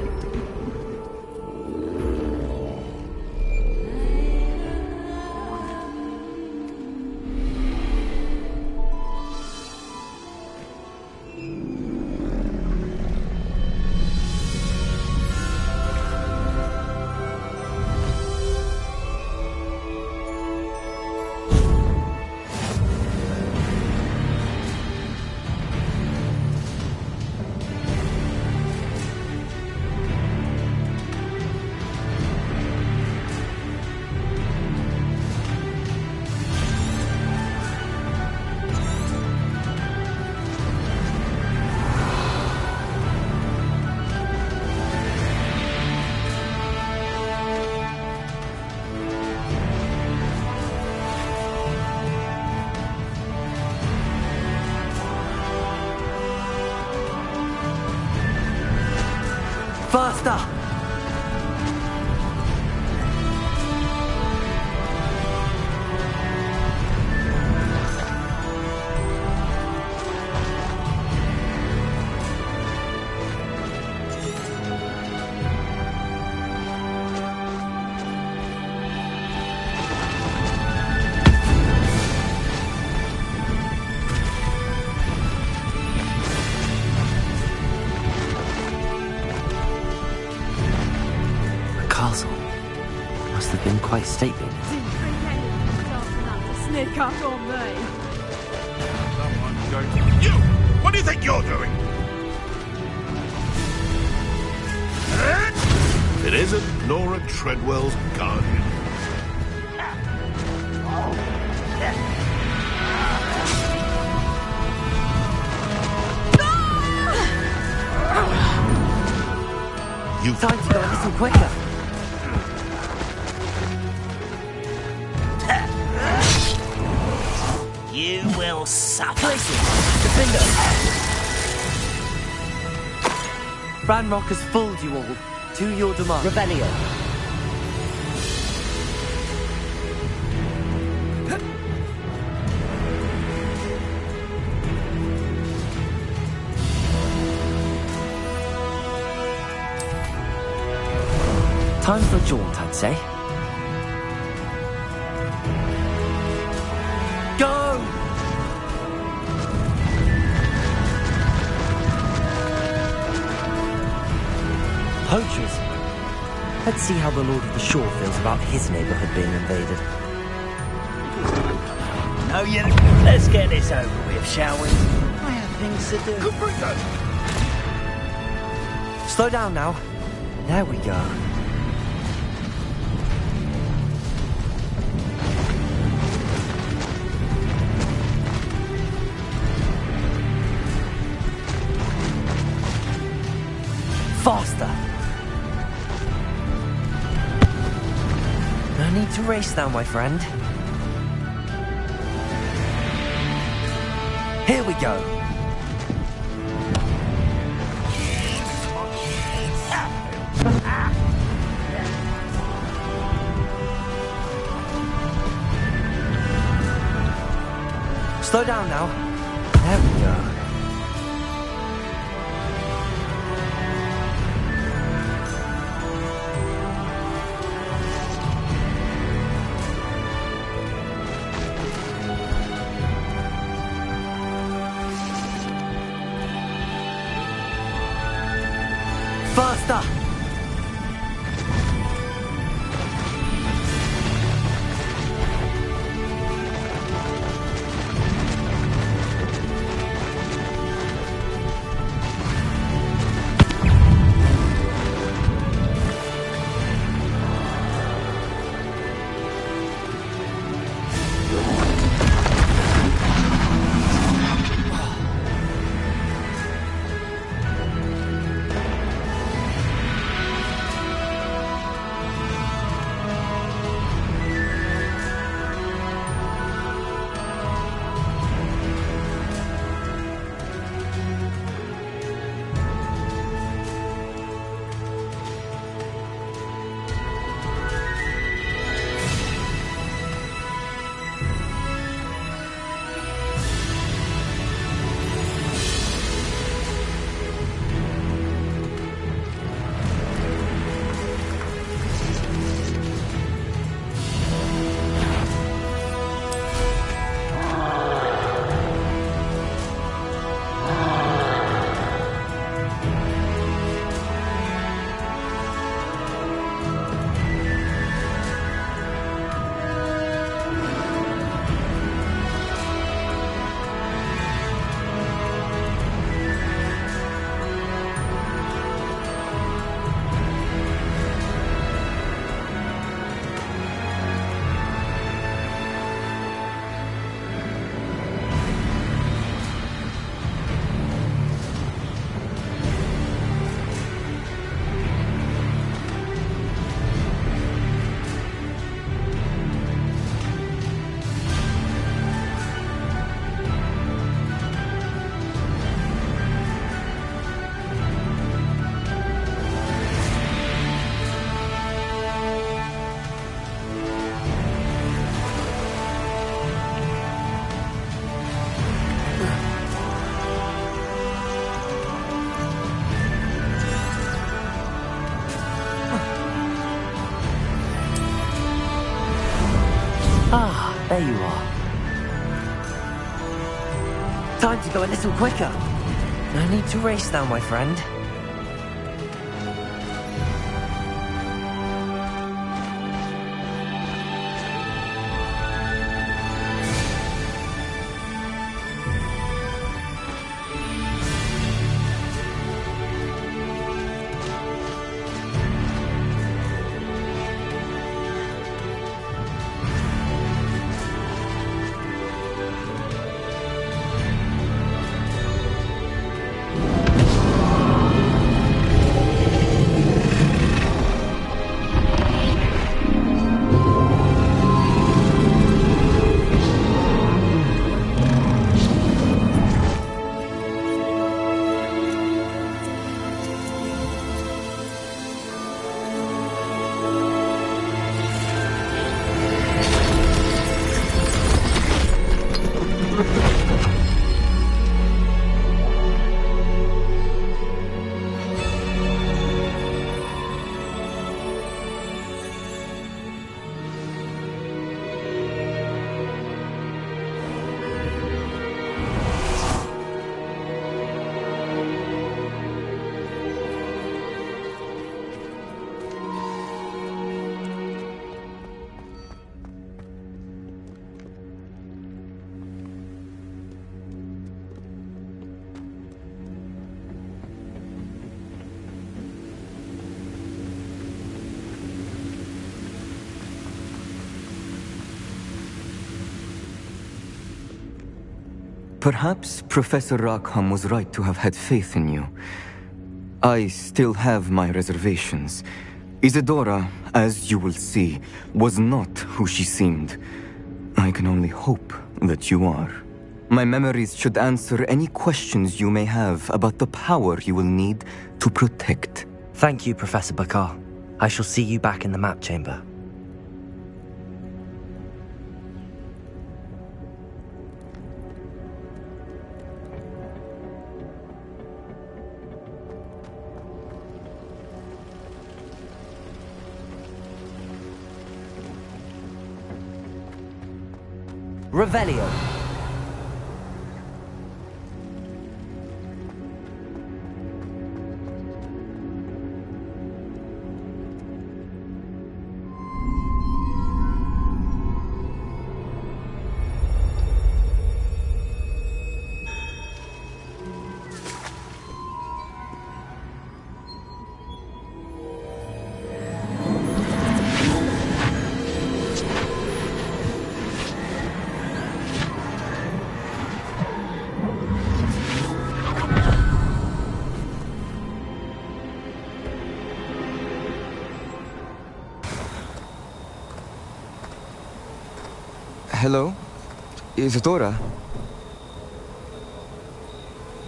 Faster! Quite stately. Sneak up on me. Someone's going to... You! What do you think you're doing? It isn't Nora Treadwell's guardian. You time to go a little quicker. You will suffer. Places. Defender. Ranrock has fooled you all. To your demand. Rebellion. Time for a jaunt, I'd say. Go! Poachers. Let's see how the Lord of the Shore feels about his neighborhood being invaded. Oh, yeah. Let's get this over with, shall we? I have things to do. Slow down now. There we go. Faster! No need to race now, my friend. Here we go. Slow down now. There we go. Faster! Ah, there you are. Time to go a little quicker. No need to race now, my friend. Perhaps Professor Rackham was right to have had faith in you. I still have my reservations. Isadora, as you will see, was not who she seemed. I can only hope that you are. My memories should answer any questions you may have about the power you will need to protect. Thank you, Professor Bakar. I shall see you back in the map chamber. Revelio. Hello? Isadora?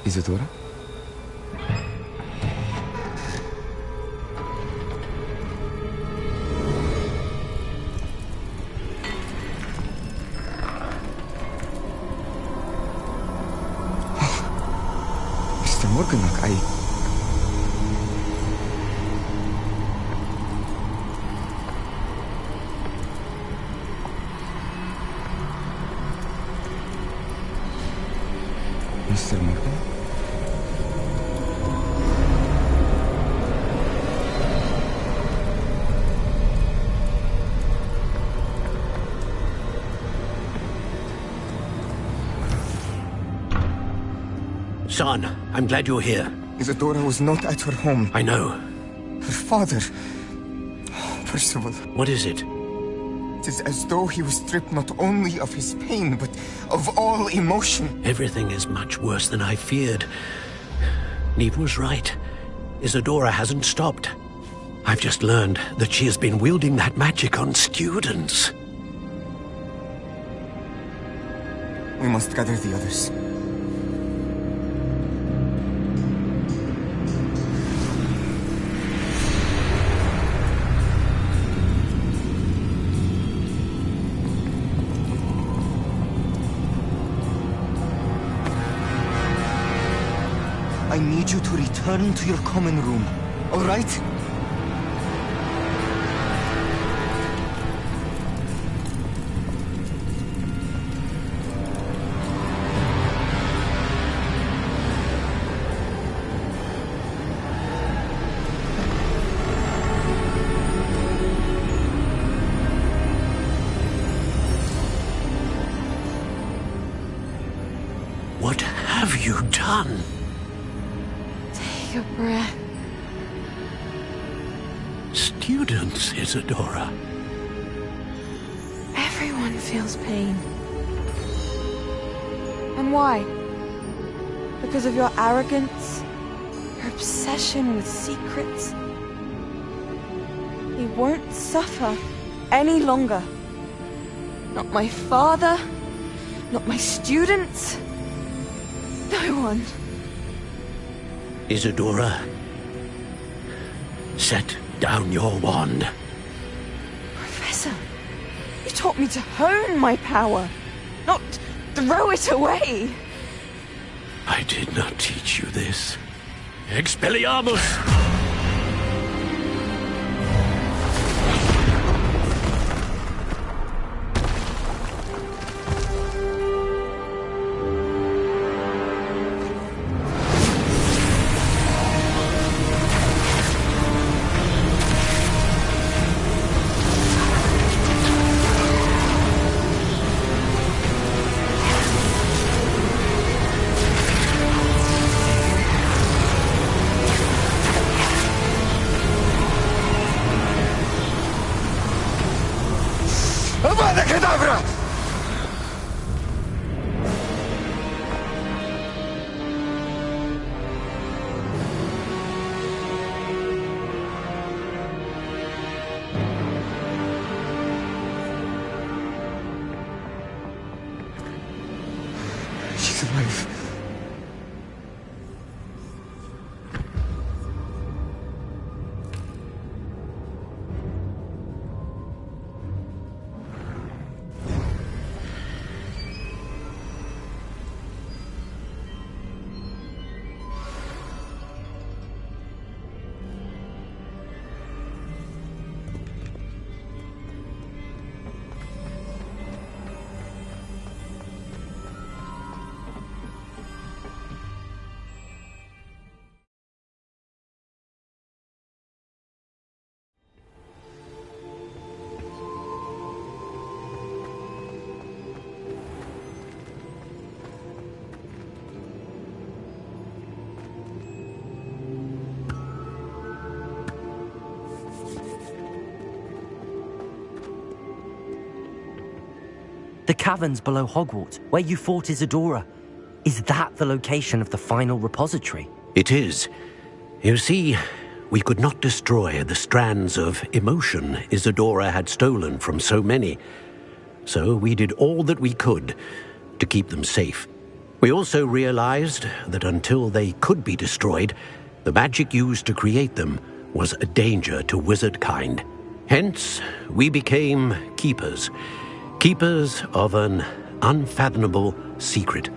Isadora? Mr. Morganach, Mr. Morgan? Son, I'm glad you're here. Isadora was not at her home. I know. Her father... Percival. What is it? It is as though he was stripped not only of his pain, but of all emotion. Everything is much worse than I feared. Neve was right. Isadora hasn't stopped. I've just learned that she has been wielding that magic on students. We must gather the others. I need you to return to your common room, all right? What have you done? Take a breath. Students, Isadora. Everyone feels pain. And why? Because of your arrogance? Your obsession with secrets? He won't suffer any longer. Not my father, not my students, no one. Isadora, set down your wand. Professor, you taught me to hone my power, not throw it away. I did not teach you this. Expelliarmus! survive. The caverns below Hogwarts, where you fought Isadora. Is that the location of the final repository? It is. You see, we could not destroy the strands of emotion Isadora had stolen from so many. So we did all that we could to keep them safe. We also realized that until they could be destroyed, the magic used to create them was a danger to wizard kind. Hence, we became keepers. Keepers of an unfathomable secret.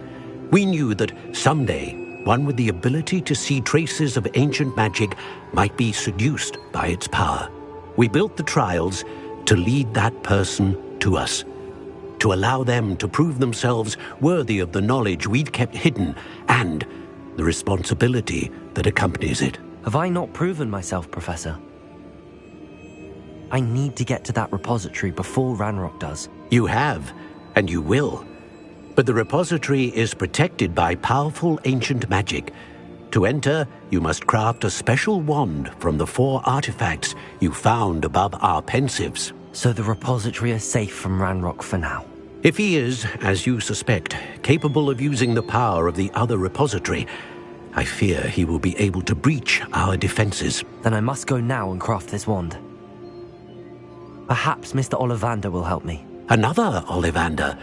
We knew that someday, one with the ability to see traces of ancient magic might be seduced by its power. We built the trials to lead that person to us, to allow them to prove themselves worthy of the knowledge we'd kept hidden and the responsibility that accompanies it. Have I not proven myself, Professor? I need to get to that repository before Ranrock does. You have, and you will. But the repository is protected by powerful ancient magic. To enter, you must craft a special wand from the 4 artifacts you found above our pensives. So the repository is safe from Ranrock for now? If he is, as you suspect, capable of using the power of the other repository, I fear he will be able to breach our defenses. Then I must go now and craft this wand. Perhaps Mr. Ollivander will help me. Another Ollivander?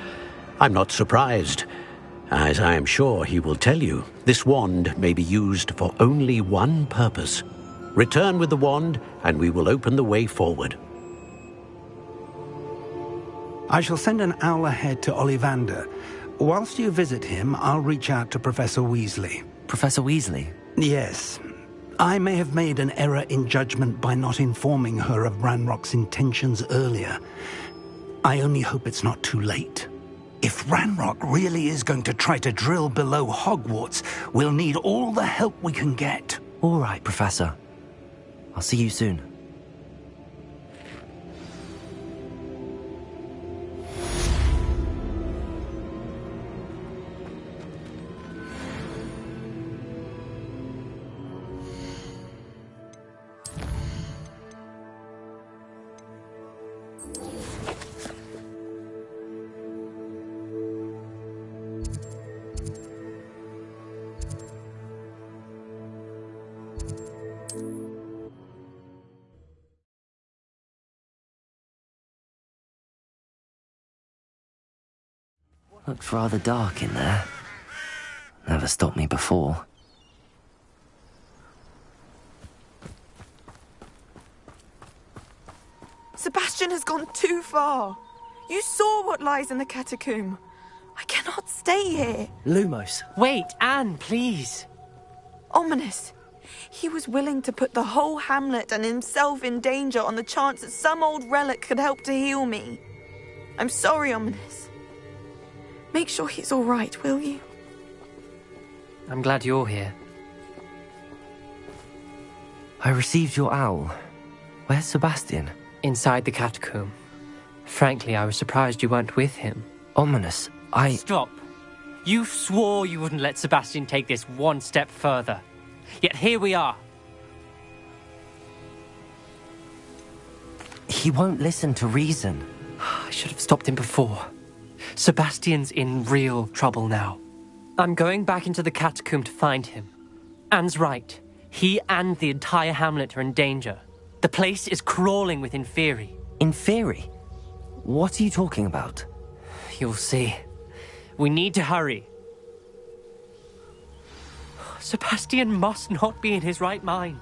I'm not surprised. As I am sure he will tell you, this wand may be used for only one purpose. Return with the wand, and we will open the way forward. I shall send an owl ahead to Ollivander. Whilst you visit him, I'll reach out to Professor Weasley. Professor Weasley? Yes. I may have made an error in judgment by not informing her of Ranrock's intentions earlier. I only hope it's not too late. If Ranrock really is going to try to drill below Hogwarts, we'll need all the help we can get. All right, Professor. I'll see you soon. Looked rather dark in there. Never stopped me before. Sebastian has gone too far. You saw what lies in the catacomb. I cannot stay here. Lumos. Wait, Anne, please. Ominous. He was willing to put the whole hamlet and himself in danger on the chance that some old relic could help to heal me. I'm sorry, Ominous. Make sure he's all right, will you? I'm glad you're here. I received your owl. Where's Sebastian? Inside the catacomb. Frankly, I was surprised you weren't with him. Ominous, Stop. You swore you wouldn't let Sebastian take this one step further. Yet here we are. He won't listen to reason. I should have stopped him before. Sebastian's in real trouble now. I'm going back into the catacomb to find him. Anne's right. He and the entire hamlet are in danger. The place is crawling with Inferi. Inferi? What are you talking about? You'll see. We need to hurry. Sebastian must not be in his right mind.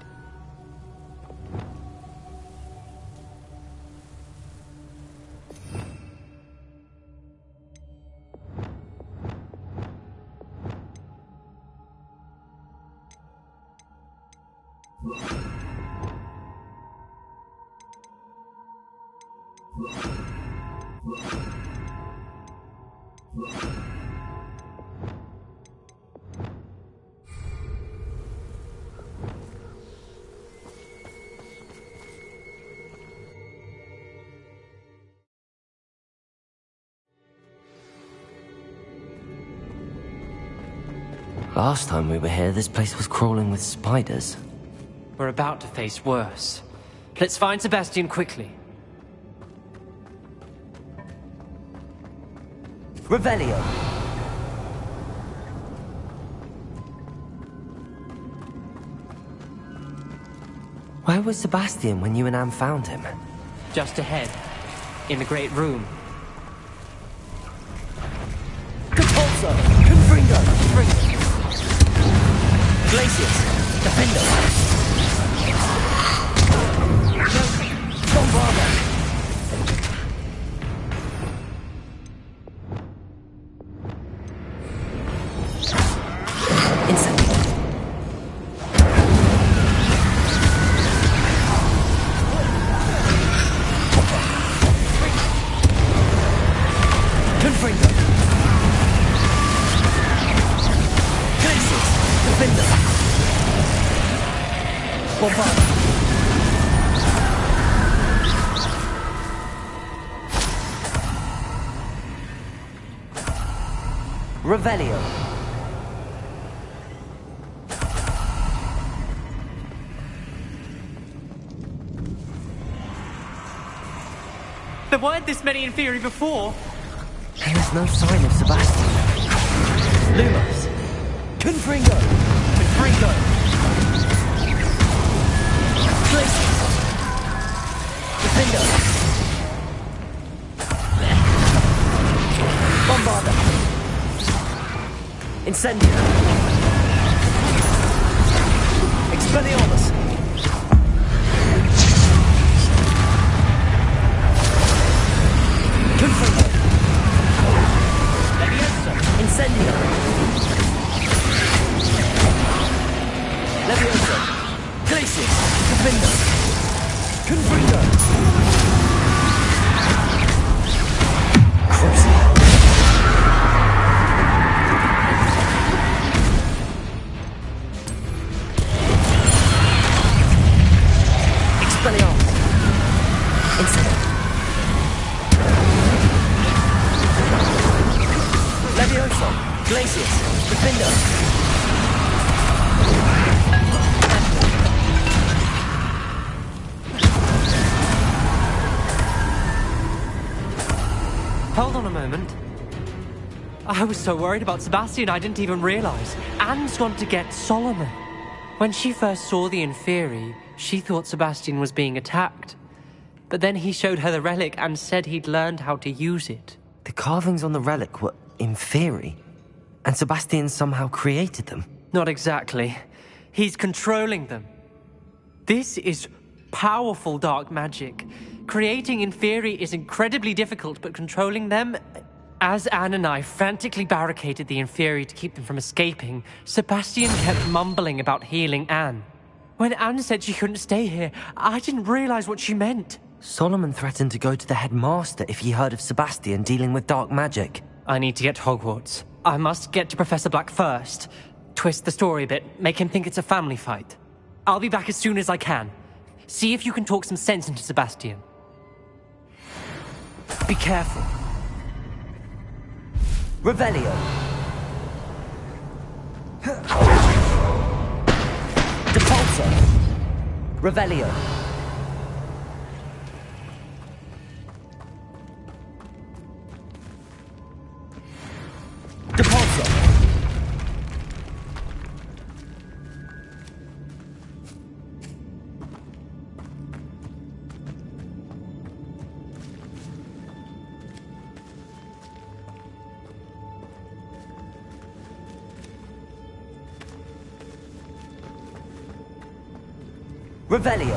Last time we were here, this place was crawling with spiders. We're about to face worse. Let's find Sebastian quickly. Revelio! Where was Sebastian when you and Anne found him? Just ahead, in the Great Room. Capulso! Confringo! Glacius! Defender! Bombarda! Incendio! Confringo! Glacius! Defender! Bombarda! Revelio! There weren't this many Inferi before. And there's no sign of Sebastian. Lumos! Confringo! Confringo! Glacius! Defender! Bombarda! Incendio! Expelliarmus! Confringo! Leviosa! Incendio! Leviosa! Glacius! Defender! Confringo! Crucible! Expelliarmus! Incendio! Leviosa! Glacius! Defender! Hold on a moment. I was so worried about Sebastian I didn't even realize. Anne's gone to get Solomon. When she first saw the Inferi, she thought Sebastian was being attacked. But then he showed her the relic and said he'd learned how to use it. The carvings on the relic were Inferi, and Sebastian somehow created them. Not exactly. He's controlling them. This is powerful dark magic. Creating Inferi is incredibly difficult, but controlling them... As Anne and I frantically barricaded the Inferi to keep them from escaping, Sebastian kept mumbling about healing Anne. When Anne said she couldn't stay here, I didn't realize what she meant. Solomon threatened to go to the headmaster if he heard of Sebastian dealing with dark magic. I need to get to Hogwarts. I must get to Professor Black first. Twist the story a bit, make him think it's a family fight. I'll be back as soon as I can. See if you can talk some sense into Sebastian. Be careful. Revelio. Depulso. Revelio. Depulso. Revelio.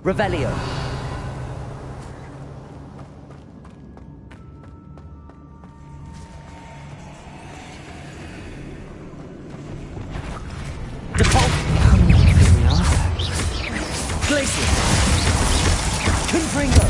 Revelio. Glacier. Confringo.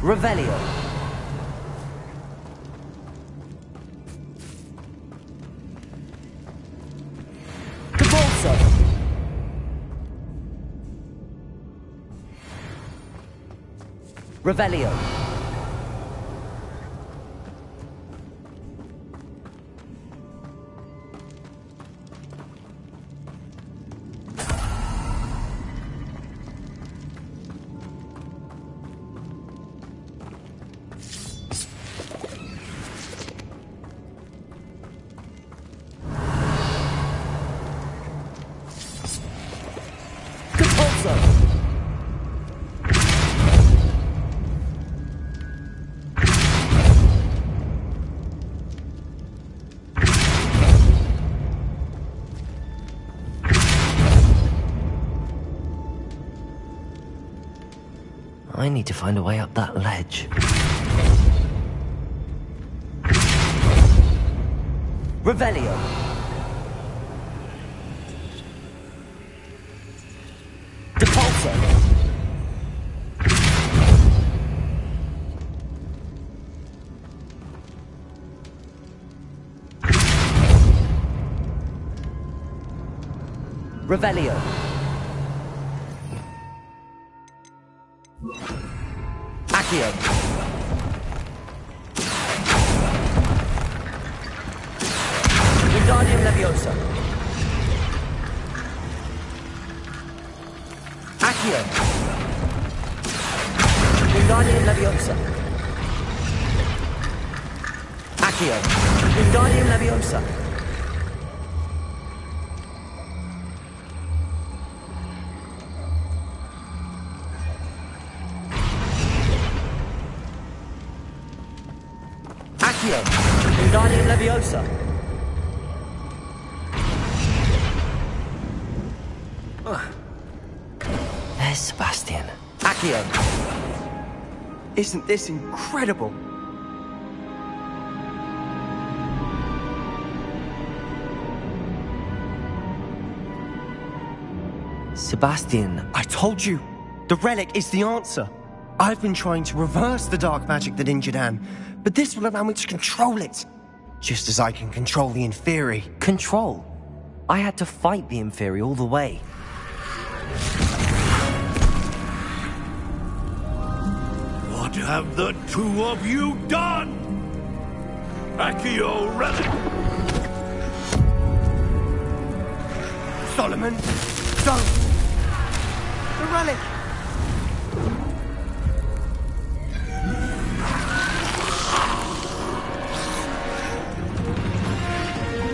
Revelio. Cabolso. Revelio. I need to find a way up that ledge. Revelio. Depulso. Revelio. Accio. Wingardium Leviosa. Accio. Wingardium Leviosa. Accio. Wingardium Leviosa. Accio. Wingardium Leviosa. There's Sebastian. Accio. Isn't this incredible? Sebastian. I told you, the relic is the answer. I've been trying to reverse the dark magic that injured Anne, but this will allow me to control it. Just as I can control the Inferi. Control? I had to fight the Inferi all the way. What have the two of you done? Accio relic! Solomon, don't! The relic!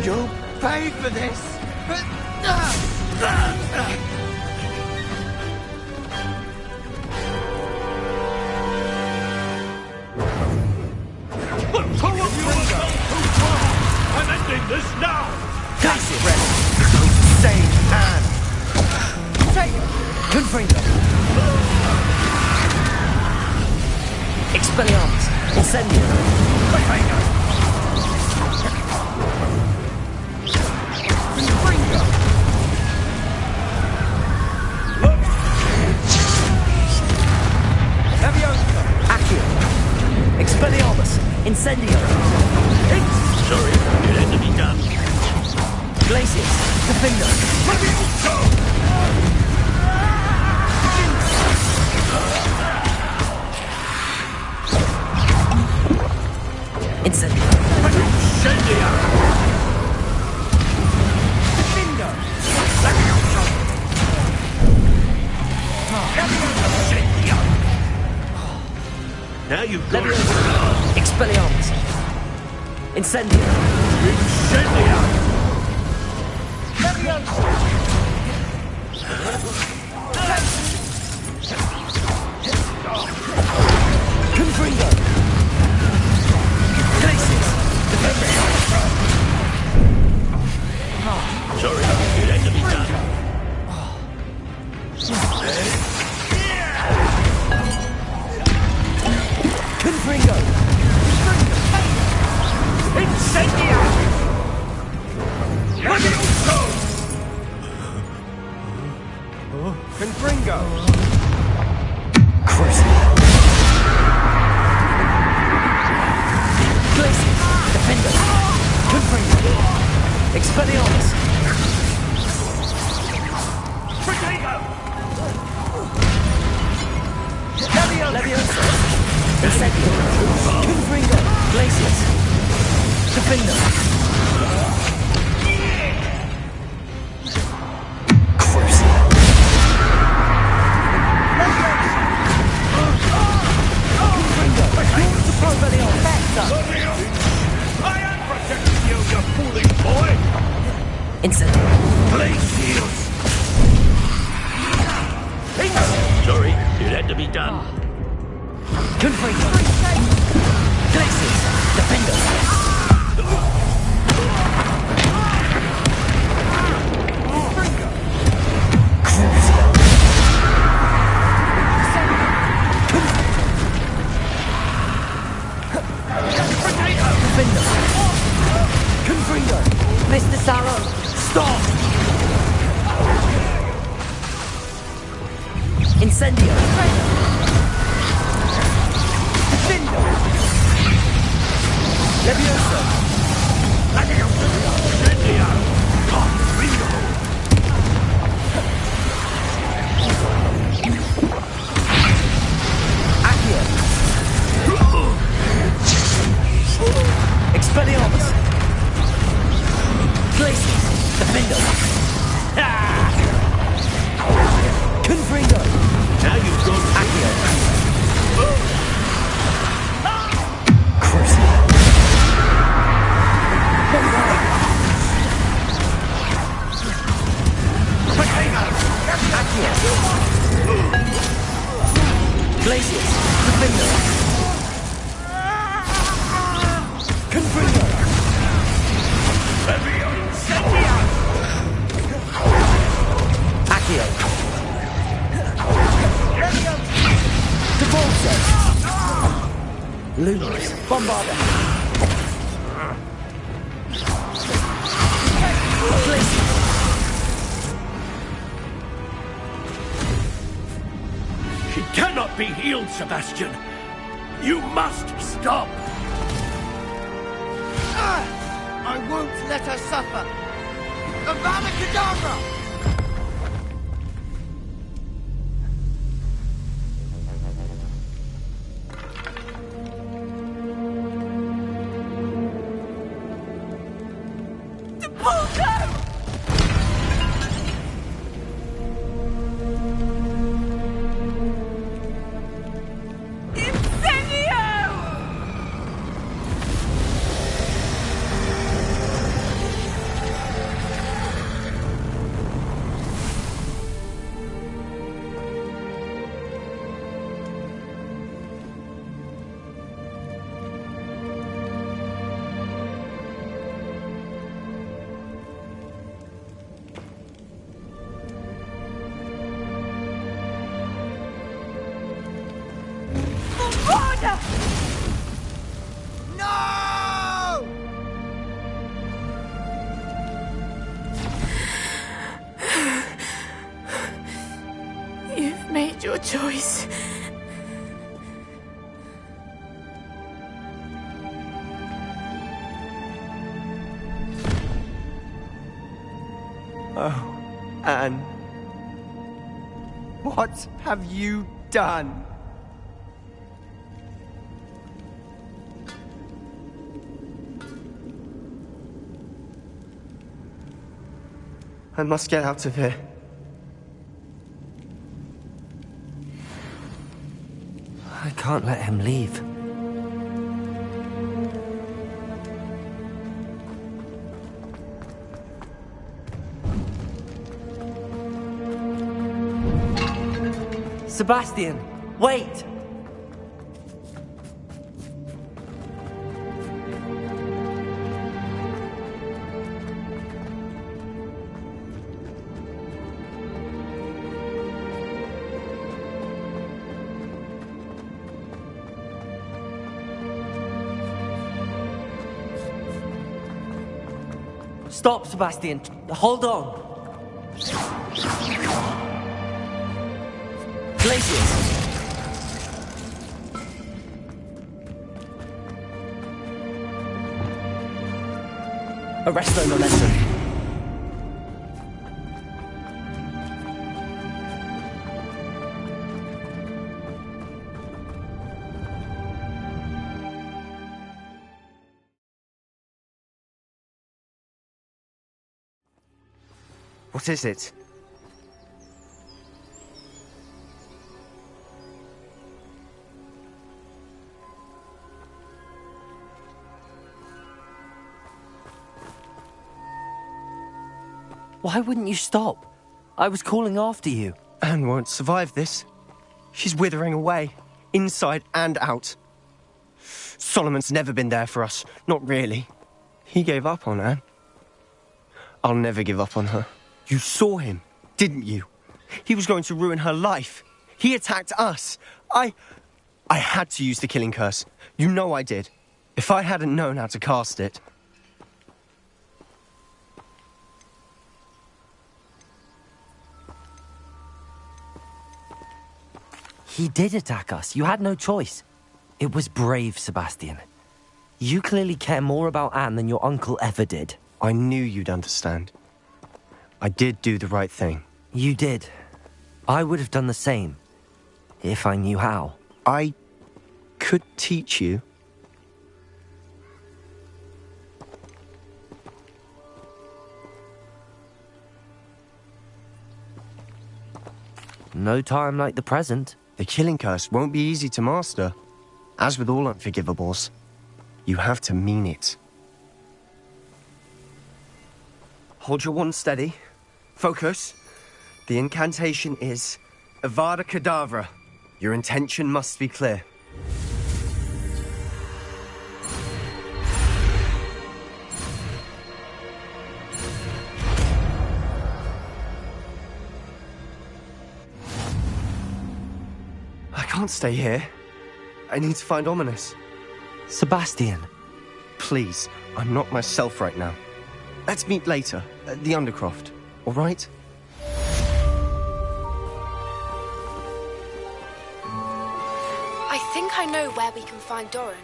You'll pay for this! I'm ending this now! That's it, Red. Save Anne. Confringo. Expelliarmus. Incendio. Confringo. Leviosa. Accio. Expelliarmus. Incendio. Sorry, it had to be done. Glacius. Defender. Incendio. Incendio. Bingo. Now you've got Leviosa. Expelliarmus. Incendio. Incendio. Confringo. Glacius. Defender. Sorry, it had to be done. Confringo. Incendio. Confringo. Crucible. Glacius. Defender. Confringo. Expelliarmus. Leviosa. Incendio. Confringo. Glacius. Defender. Crucible. I am protecting you, you foolish boy! Incendio. Glacius! Sorry, it had to be done. Confringo. Glacius. Defender. Crucible. Defender. Confringo. Mr. Saron. Stop. Incendio. Defender. Leviosa. Incendio! Confringo! Accio. Expelliarmus. Glacius. Defender. Confringo. Now you've got Accio. Crucible. Accio. Glacius. Defender. Confringo. Accio. Devolso. Lumos. Bombarda. Glacius. She cannot be healed, Sebastian. You must stop. I won't let her suffer. Avada Kedavra! choice. Oh, Anne. What have you done? I must get out of here. I can't let him leave. Sebastian, wait! Stop, Sebastian. Hold on. Glacius! Arresto momentum. What is it? Why wouldn't you stop? I was calling after you. Anne won't survive this. She's withering away, inside and out. Solomon's never been there for us, not really. He gave up on Anne. I'll never give up on her. You saw him, didn't you? He was going to ruin her life. He attacked us. I had to use the killing curse. You know I did. If I hadn't known how to cast it... He did attack us. You had no choice. It was brave, Sebastian. You clearly care more about Anne than your uncle ever did. I knew you'd understand. I did do the right thing. You did. I would have done the same, if I knew how. I could teach you. No time like the present. The killing curse won't be easy to master. As with all unforgivables, you have to mean it. Hold your wand steady. Focus. The incantation is Avada Kedavra. Your intention must be clear. I can't stay here. I need to find Ominous. Sebastian. Please, I'm not myself right now. Let's meet later, at the Undercroft, all right? I think I know where we can find Doran.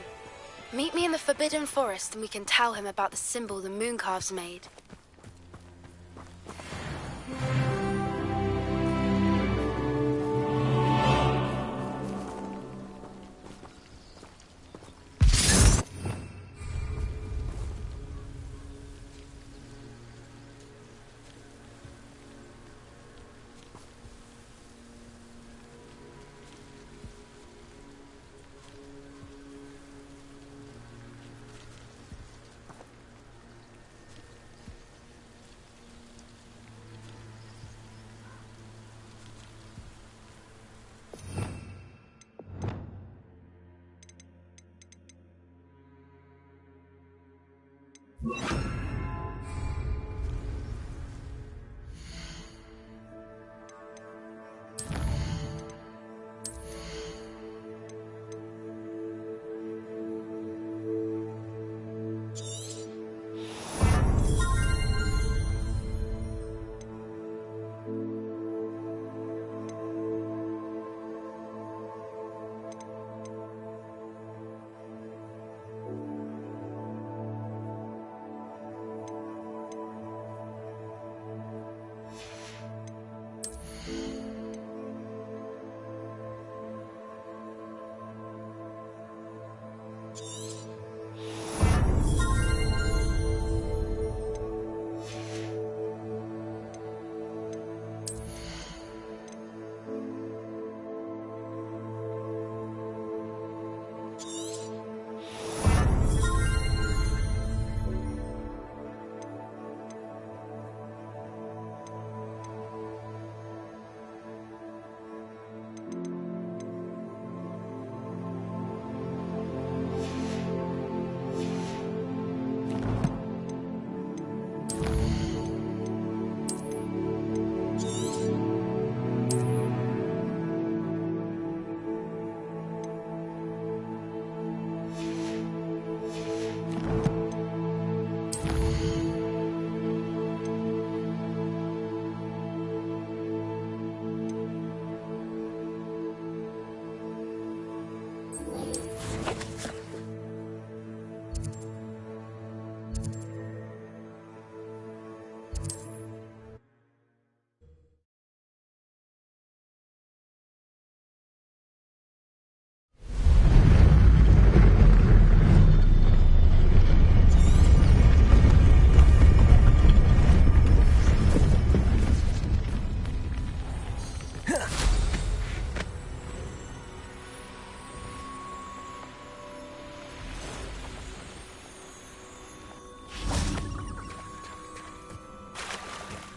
Meet me in the Forbidden Forest and we can tell him about the symbol the Mooncalves made.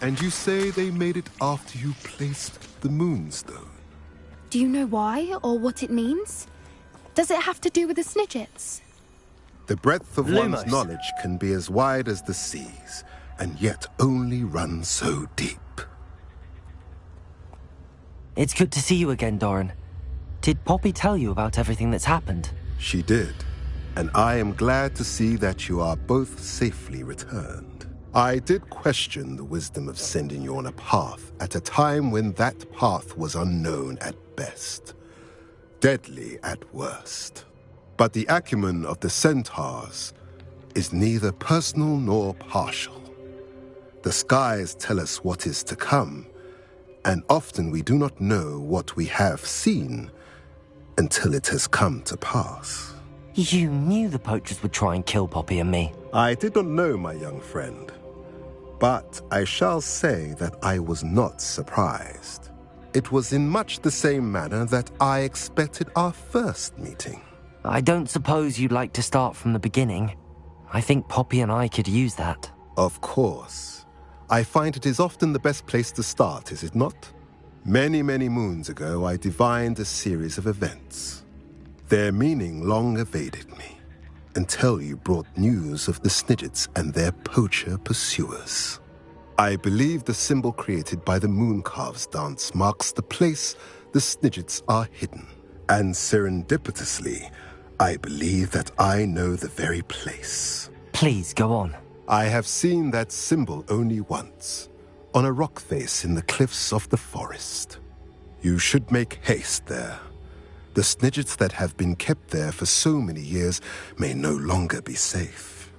And you say they made it after you placed the Moonstone? Do you know why or what it means? Does it have to do with the Snidgets? The breadth of Lumos. one's knowledge can be as wide as the seas, and yet only run so deep. It's good to see you again, Doran. Did Poppy tell you about everything that's happened? She did, and I am glad to see that you are both safely returned. I did question the wisdom of sending you on a path at a time when that path was unknown at best, deadly at worst. But the acumen of the centaurs is neither personal nor partial. The skies tell us what is to come, and often we do not know what we have seen until it has come to pass. You knew the poachers would try and kill Poppy and me. I did not know, my young friend, but I shall say that I was not surprised. It was in much the same manner that I expected our first meeting. I don't suppose you'd like to start from the beginning. I think Poppy and I could use that. Of course. I find it is often the best place to start, is it not? Many, many moons ago, I divined a series of events. Their meaning long evaded me, until you brought news of the Snidgets and their poacher pursuers. I believe the symbol created by the Mooncalves dance marks the place the Snidgets are hidden. And serendipitously, I believe that I know the very place. Please, go on. I have seen that symbol only once, on a rock face in the cliffs of the forest. You should make haste there. The Snidgets that have been kept there for so many years may no longer be safe.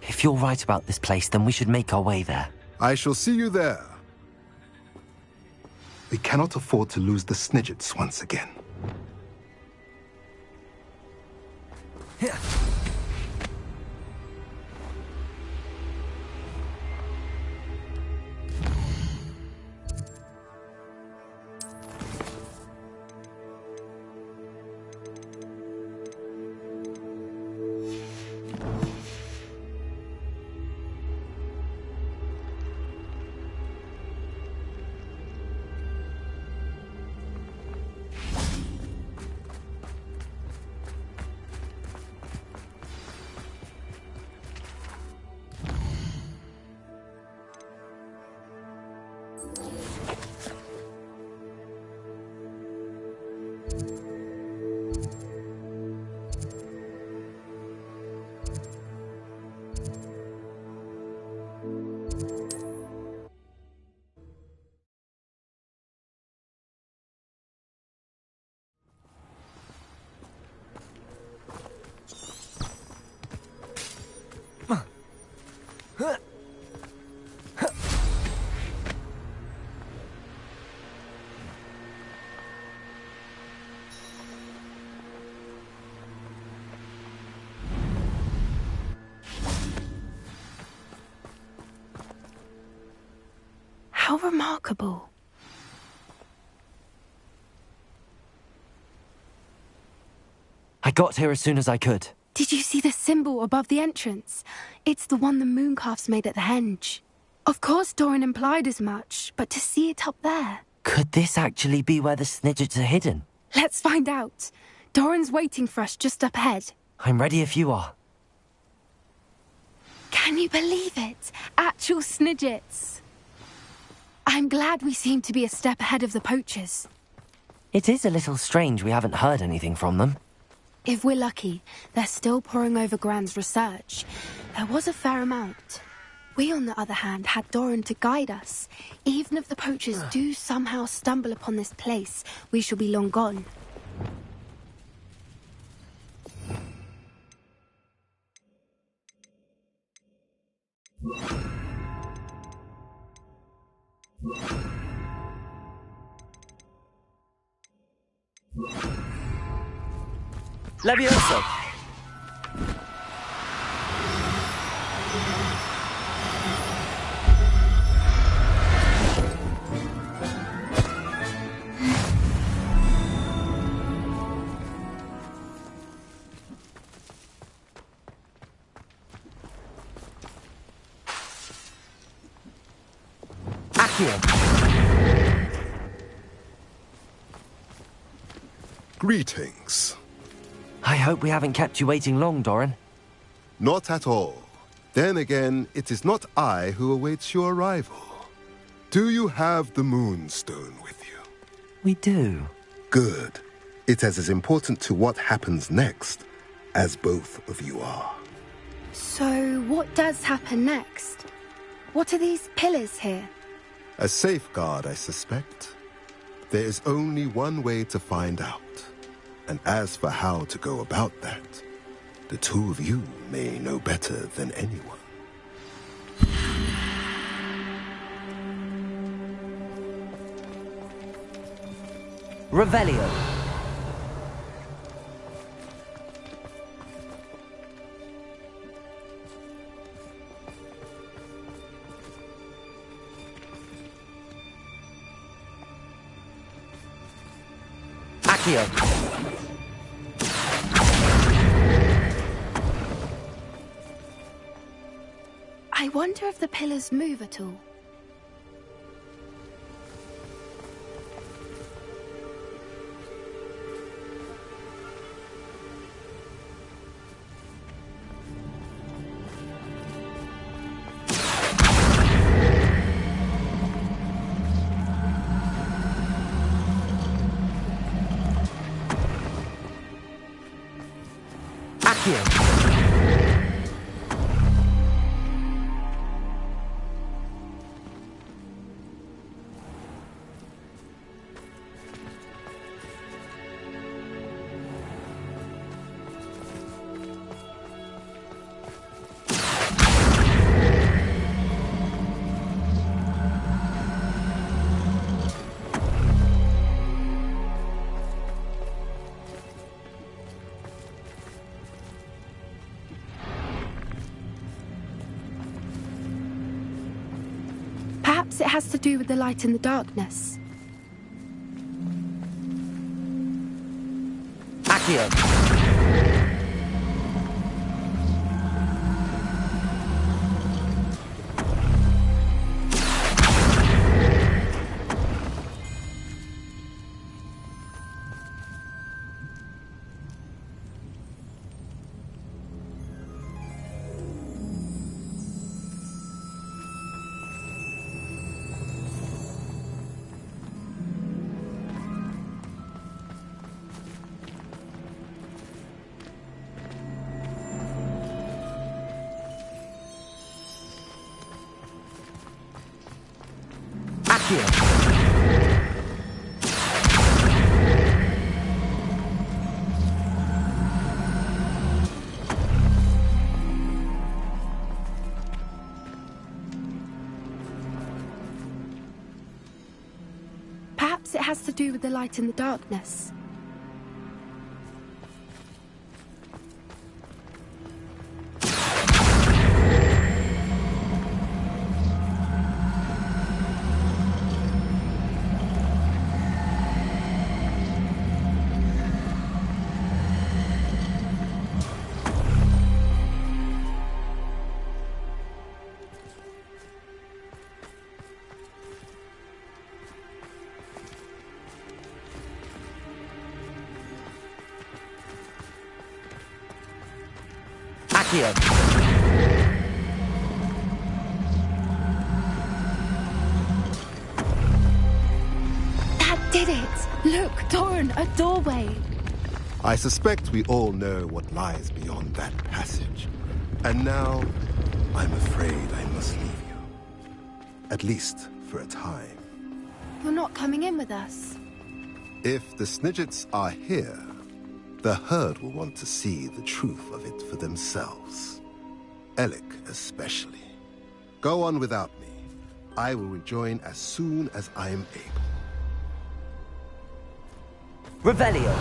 If you're right about this place, then we should make our way there. I shall see you there. We cannot afford to lose the Snidgets once again. How remarkable. I got here as soon as I could. Did you see the symbol above the entrance? It's the one the Mooncalves made at the henge. Of course Doran implied as much, but to see it up there... Could this actually be where the Snidgets are hidden? Let's find out. Doran's waiting for us just up ahead. I'm ready if you are. Can you believe it? Actual Snidgets. I'm glad we seem to be a step ahead of the poachers. It is a little strange we haven't heard anything from them. If we're lucky, they're still poring over Gran's research. There was a fair amount. We, on the other hand, had Doran to guide us. Even if the poachers do somehow stumble upon this place, we shall be long gone. Levioso! Accio! Greetings. I hope we haven't kept you waiting long, Doran. Not at all. Then again, it is not I who awaits your arrival. Do you have the Moonstone with you? We do. Good. It is as important to what happens next as both of you are. So, what does happen next? What are these pillars here? A safeguard, I suspect. There is only one way to find out. And as for how to go about that, the two of you may know better than anyone. Revelio. Accio. I wonder if the pillars move at all. Accio. Perhaps it has to do with the light in the darkness. Accio. Perhaps it has to do with the light in the darkness. Accio. That did it! Look, Doran, a doorway! I suspect we all know what lies beyond that passage. And now, I'm afraid I must leave you. At least for a time. You're not coming in with us. If the Snidgets are here, the herd will want to see the truth of it for themselves. Alec especially. Go on without me. I will rejoin as soon as I am able. Revelio.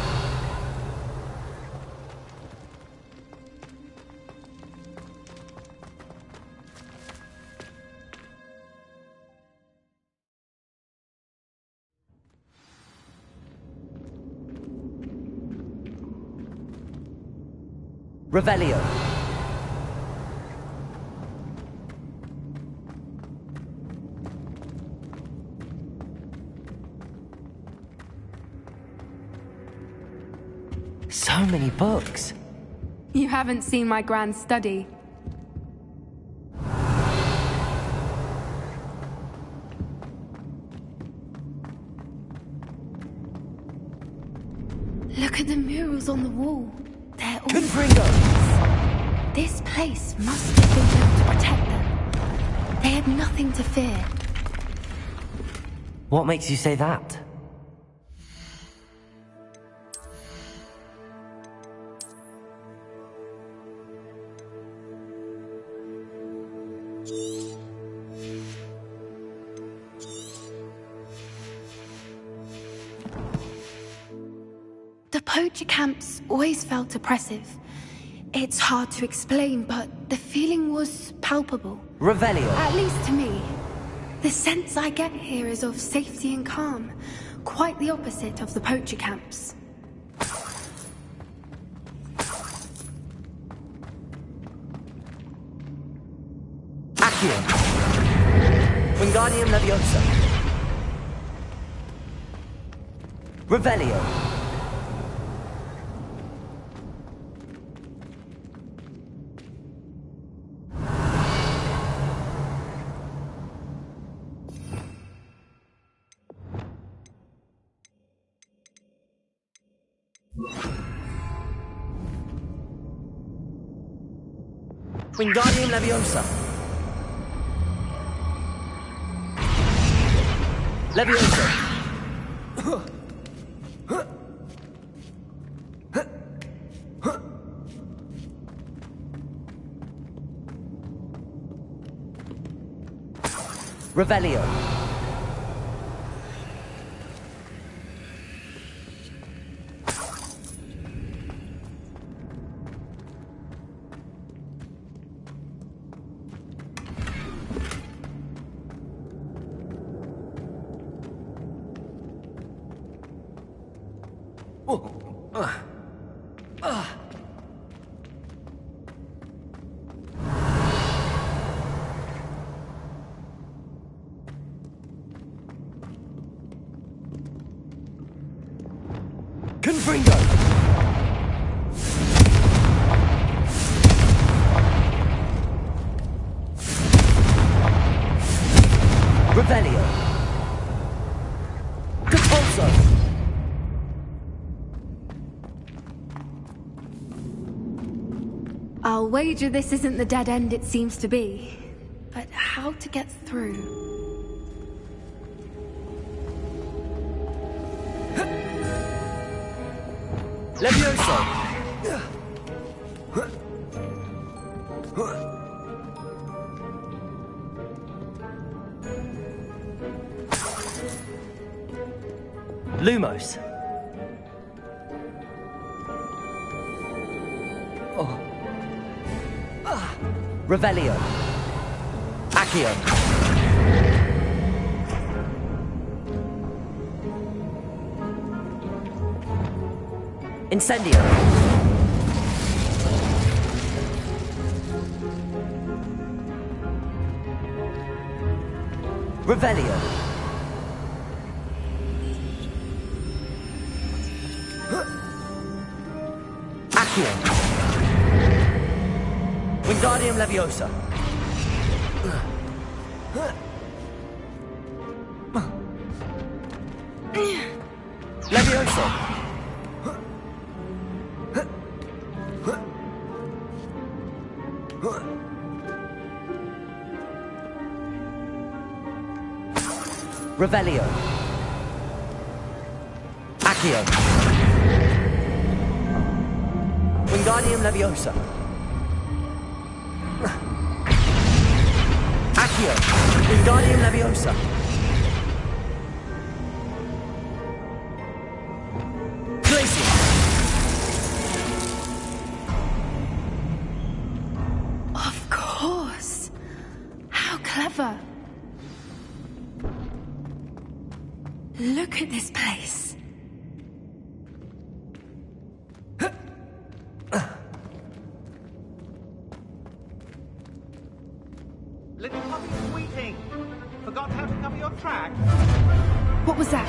Revelio. So many books. You haven't seen my grand study. Look at the murals on the wall. They're all... Confringo! This place must have been built to protect them. They had nothing to fear. What makes you say that? The poacher camps always felt oppressive. It's hard to explain, but the feeling was palpable. Revelio. At least to me. The sense I get here is of safety and calm. Quite the opposite of the poacher camps. Accio. Wingardium Leviosa. Revelio. Wingardium Leviosa. Leviosa. Revelio. Confringo! Revelio. Compulso. I'll wager this isn't the dead end it seems to be. But how to get through? Levioso. Lumos. Oh. Revelio. Accio. Incendio. Revelio. Accio. Wingardium Leviosa. Leviosa. Revelio. Accio. Wingardium Leviosa. Accio. Wingardium Leviosa. Glacier. Of course. How clever. Look at this place. Little puppy sweeting. Forgot how to cover your track. What was that?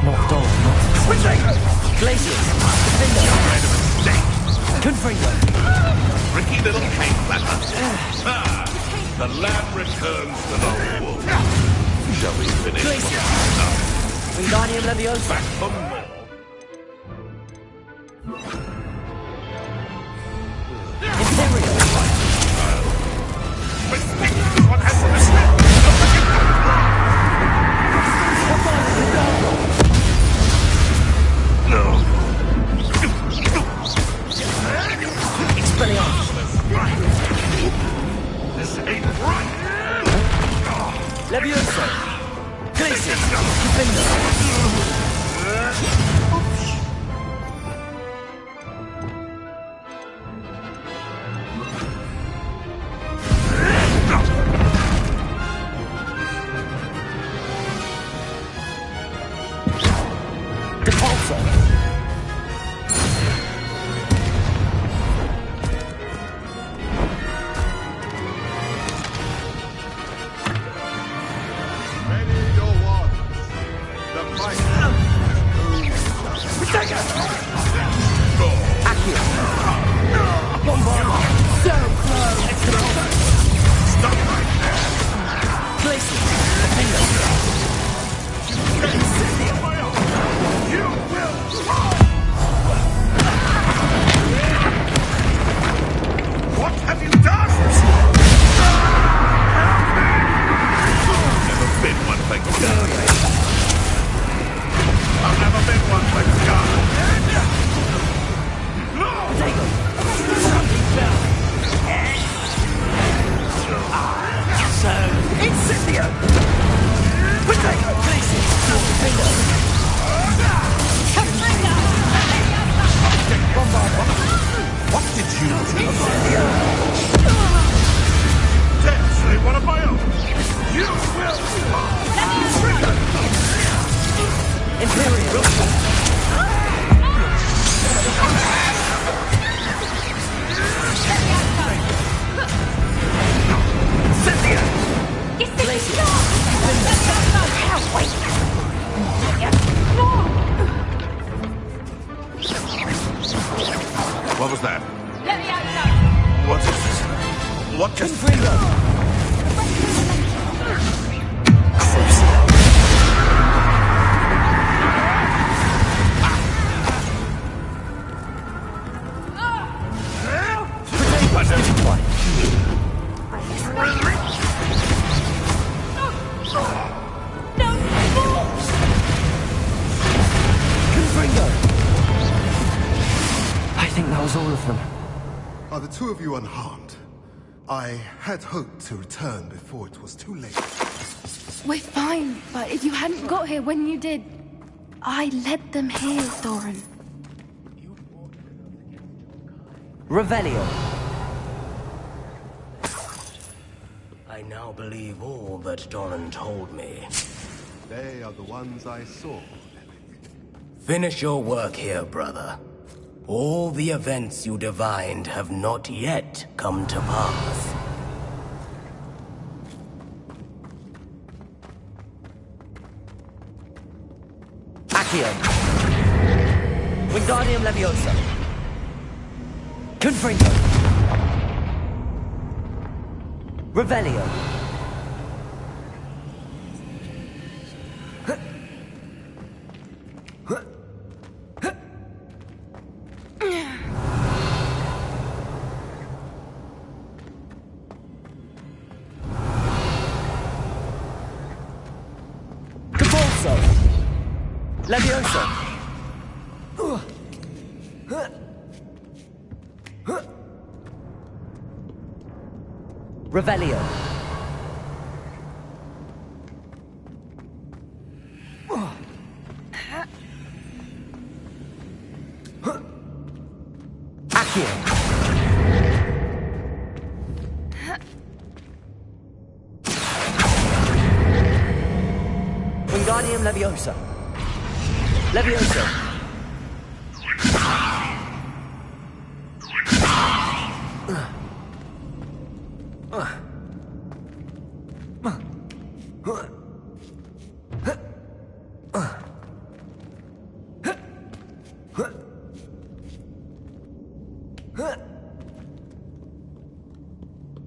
Not Dol, not... Switching! Glaciers. Defender. Confringo! Tricky little cake flatter. The lamb returns to the wolf. Shall we finish? Wingardium Leviosa! Back for more. Imperial! What has No. This ain't right. Leviosa! Glacius! Confringo! What have you done? Never been one for God. I've never been one for God. So, Incendio! Potato! Glacius! Confringo! What did you do? Potentially one of my own. You will. Imperial! Cynthia! Glacius! What was that? What is this? What just... Confringo! I think that was all of them. Are the two of you unharmed? I had hoped to return before it was too late. We're fine, but if you hadn't got here when you did, I led them here, Thorin. Revelio. I now believe all that Doran told me. They are the ones I saw. Finish your work here, brother. All the events you divined have not yet come to pass. Accio. Wingardium Leviosa. Confringo. Revelio. Leviosa! Revelio! Accio! Wingardium Leviosa! Leviosa!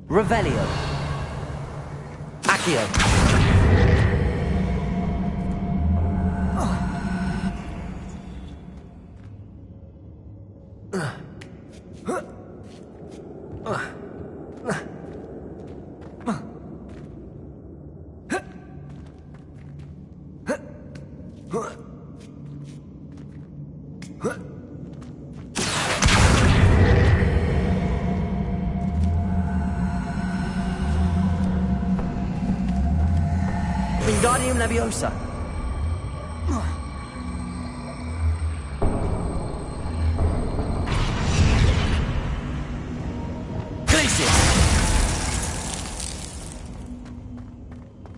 Revelio. Accio. Wingardium Leviosa. Glacius.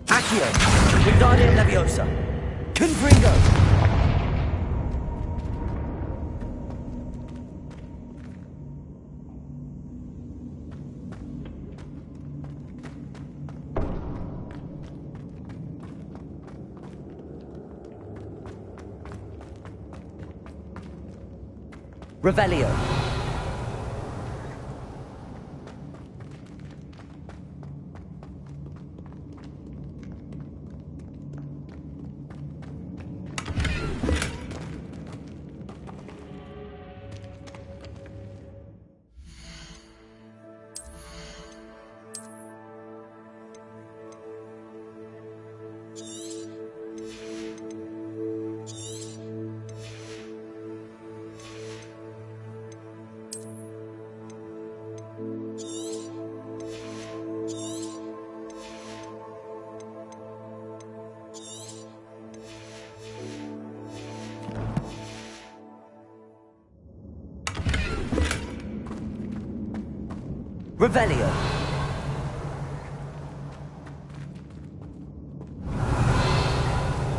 Accio. Wingardium Leviosa. Confringo. Revelio. Revelio.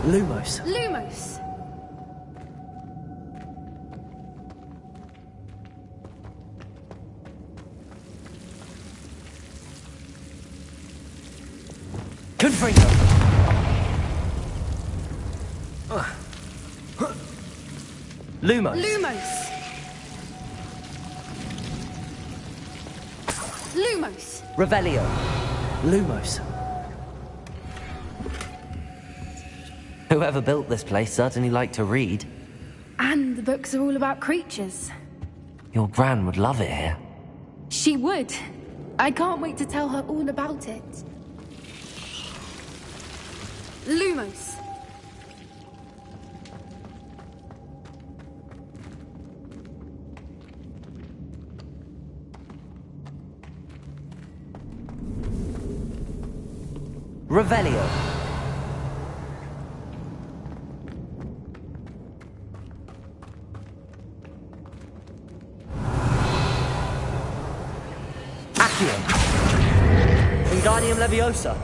Lumos. Lumos. Confringo. Lumos. Lumos. Lumos. Revelio. Lumos. Whoever built this place certainly liked to read. And the books are all about creatures. Your Gran would love it here. She would. I can't wait to tell her all about it. Lumos. Revelio. Accio. Wingardium Leviosa.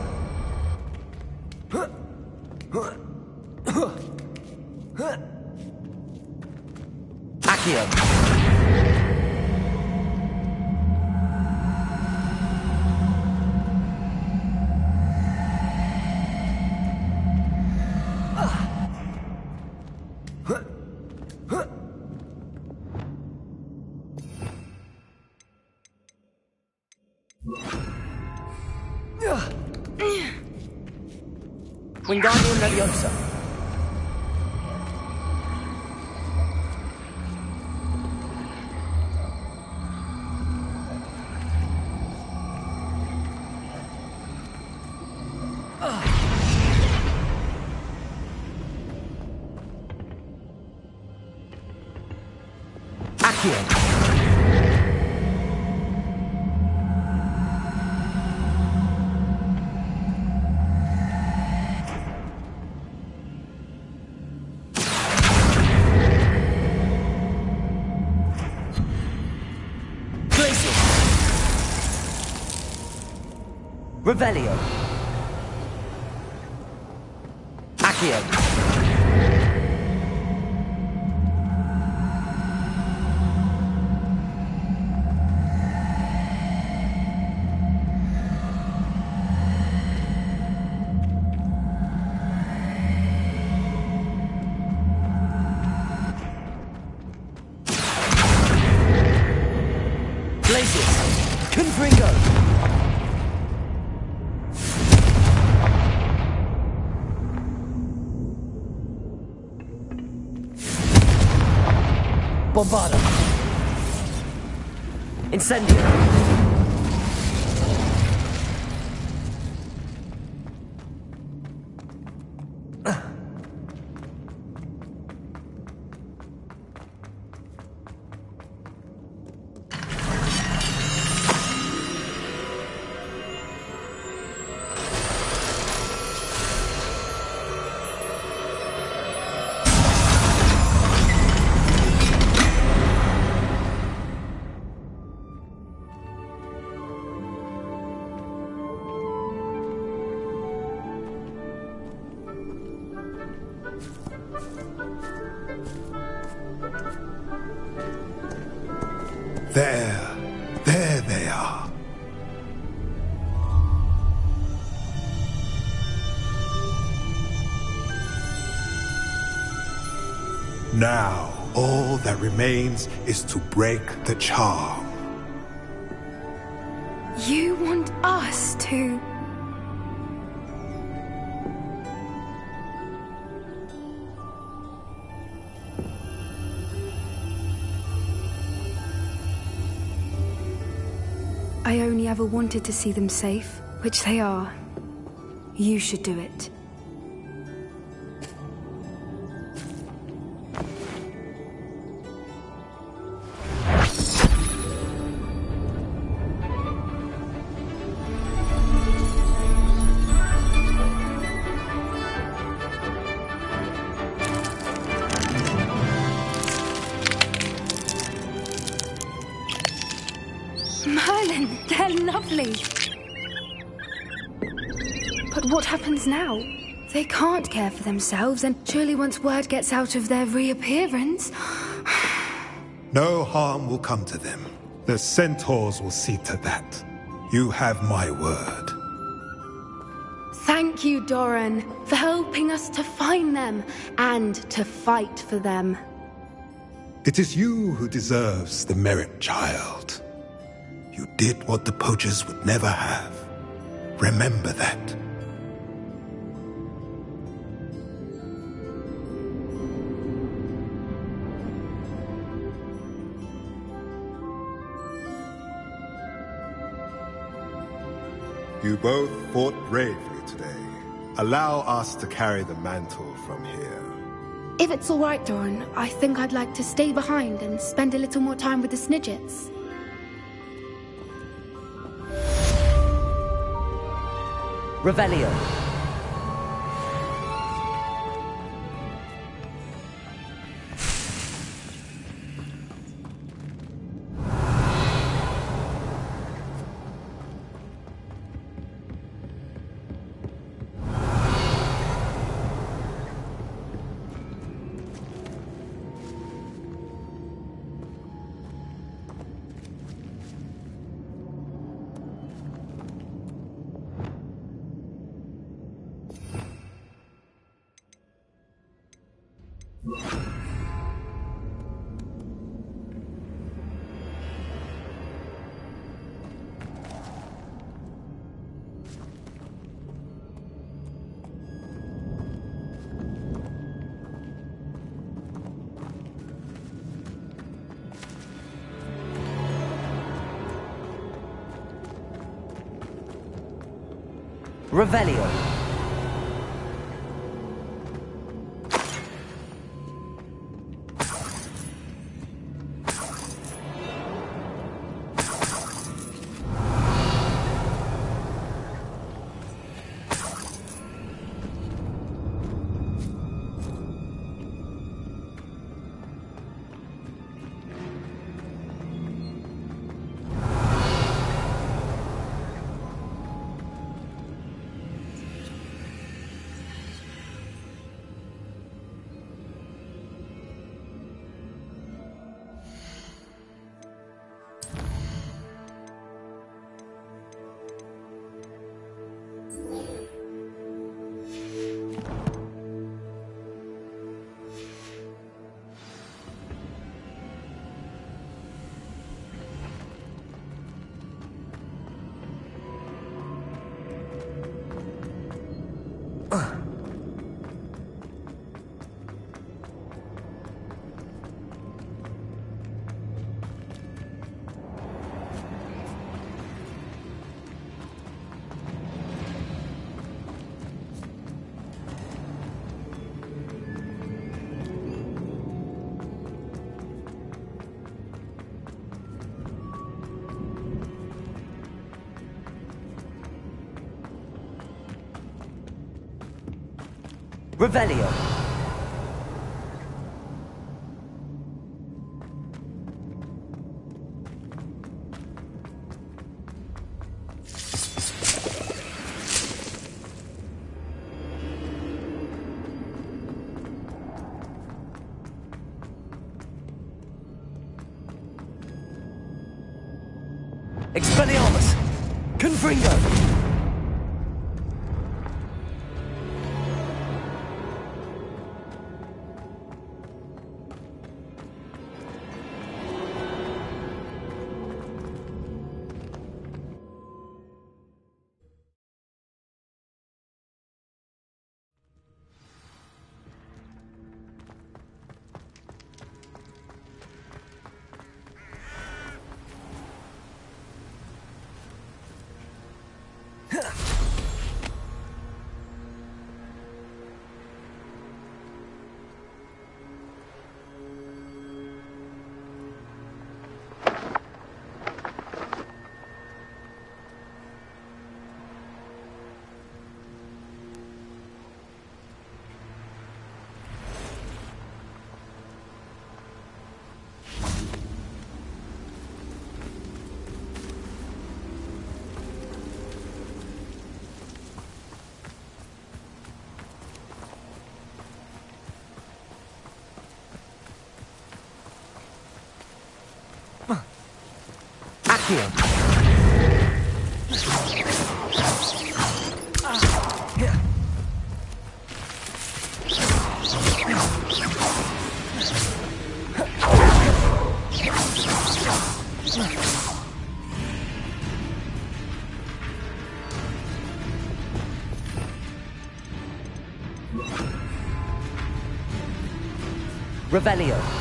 Accio. Wingardium Leviosa. Accio. Revelio. Accio. Confringo! Bombarda! Incendio! There they are. Now, all that remains is to break the charm. You want us to... I only ever wanted to see them safe, which they are. You should do it. Merlin, they're lovely. But what happens now? They can't care for themselves, and surely once word gets out of their reappearance... No harm will come to them. The centaurs will see to that. You have my word. Thank you, Doran, for helping us to find them and to fight for them. It is you who deserves the merit, child. You did what the poachers would never have. Remember that. You both fought bravely today. Allow us to carry the mantle from here. If it's all right, Doran, I think I'd like to stay behind and spend a little more time with the Snidgets. Revelio. Revelio. Revelio. Expelliarmus! Confringo! Accio. Revelio.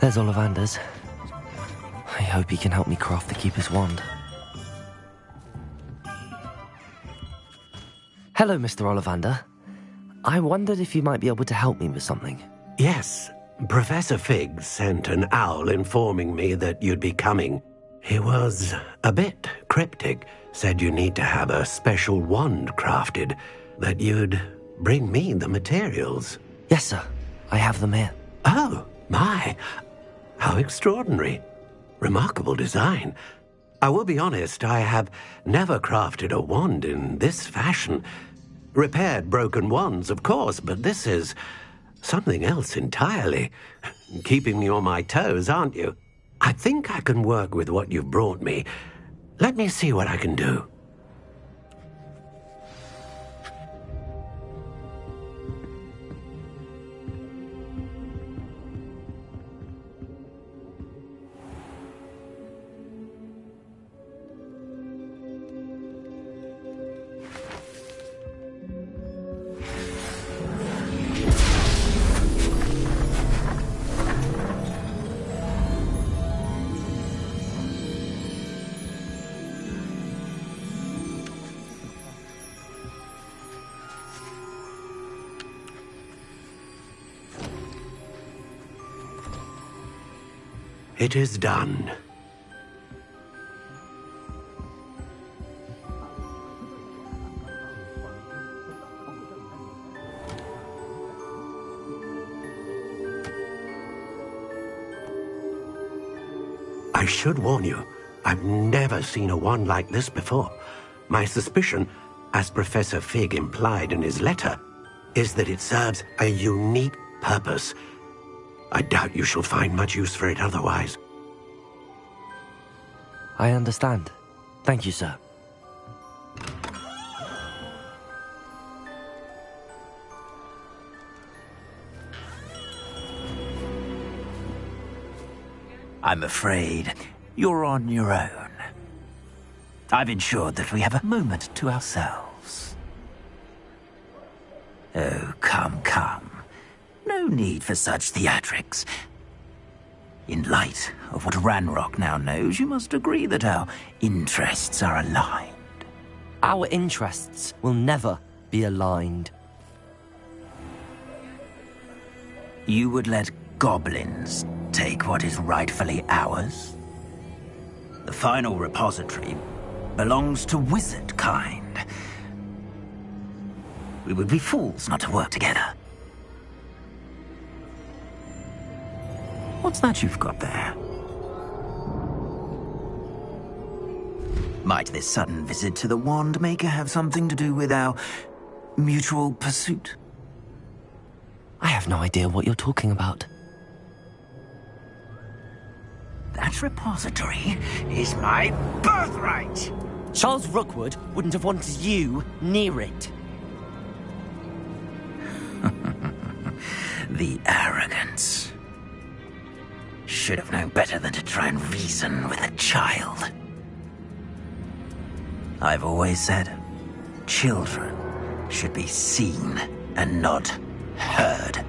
There's Ollivander's. I hope he can help me craft the Keeper's wand. Hello, Mr. Ollivander. I wondered if you might be able to help me with something. Yes, Professor Fig sent an owl informing me that you'd be coming. He was a bit cryptic, said you need to have a special wand crafted, that you'd bring me the materials. Yes, sir. I have them here. Oh, my. How extraordinary. Remarkable design. I will be honest, I have never crafted a wand in this fashion. Repaired broken wands, of course, but this is something else entirely. Keeping me on my toes, aren't you? I think I can work with what you've brought me. Let me see what I can do. It is done. I should warn you, I've never seen a wand like this before. My suspicion, as Professor Fig implied in his letter, is that it serves a unique purpose. I doubt you shall find much use for it otherwise. I understand. Thank you, sir. I'm afraid you're on your own. I've ensured that we have a moment to ourselves. Oh, come, come. No need for such theatrics. In light of what Ranrock now knows, you must agree that our interests are aligned. Our interests will never be aligned. You would let goblins take what is rightfully ours? The final repository belongs to wizard kind. We would be fools not to work together. What's that you've got there? Might this sudden visit to the Wand Maker have something to do with our mutual pursuit? I have no idea what you're talking about. That repository is my birthright! Charles Rookwood wouldn't have wanted you near it. The arrogance. Should have known better than to try and reason with a child. I've always said, children should be seen and not heard.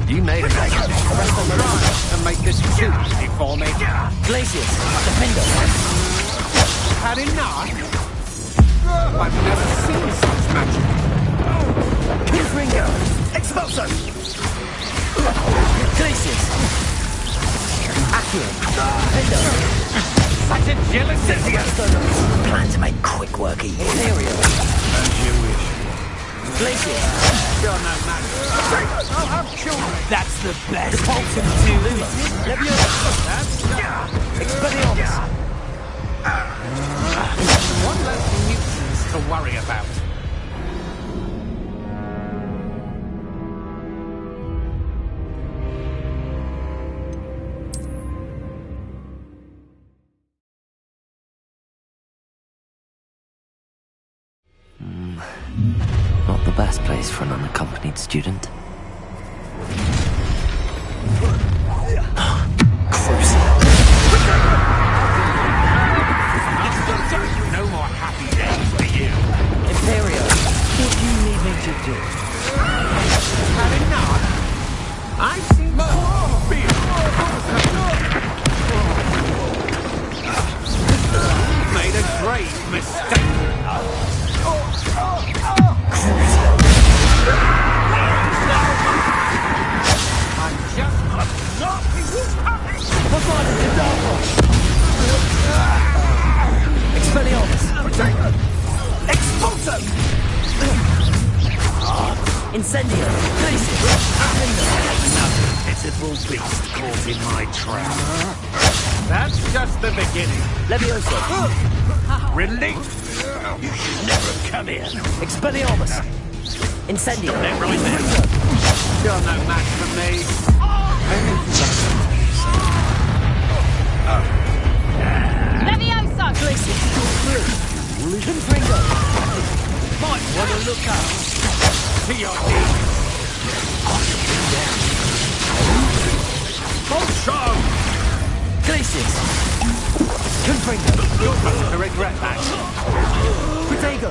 You made a and make this shoot for me. Glacius, defender. Had enough? I've never seen such magic. Confringo, Expulso. Glacius. Accurate. Defender. Such a jealous Plan to make quick work easy. Imperial. As you wish. Glacius. You're no man. I'll have children. That's the best. Repulsion to Luma. Leviosa. Expelliarmus. One less mutants to worry about. Not the best place for an unaccompanied student. No more happy days for you. Imperial, what do you need me to do? Had enough? I've seen more fear. You've made a grave mistake. I'm just absorbing you puppets! Expelliarmus! Expulso! Incendio! Another pitiful beast caught in my trap. That's just the beginning. Leviosa! Relief! You should never have come here. Expelliarmus! Incendio! They're right there. You're no match for me. Leviosa! Glacius! Evolution Pringo! Might want to look up. To your knees! Boncho! Glacius! Confringo! You're going to regret that. Protego!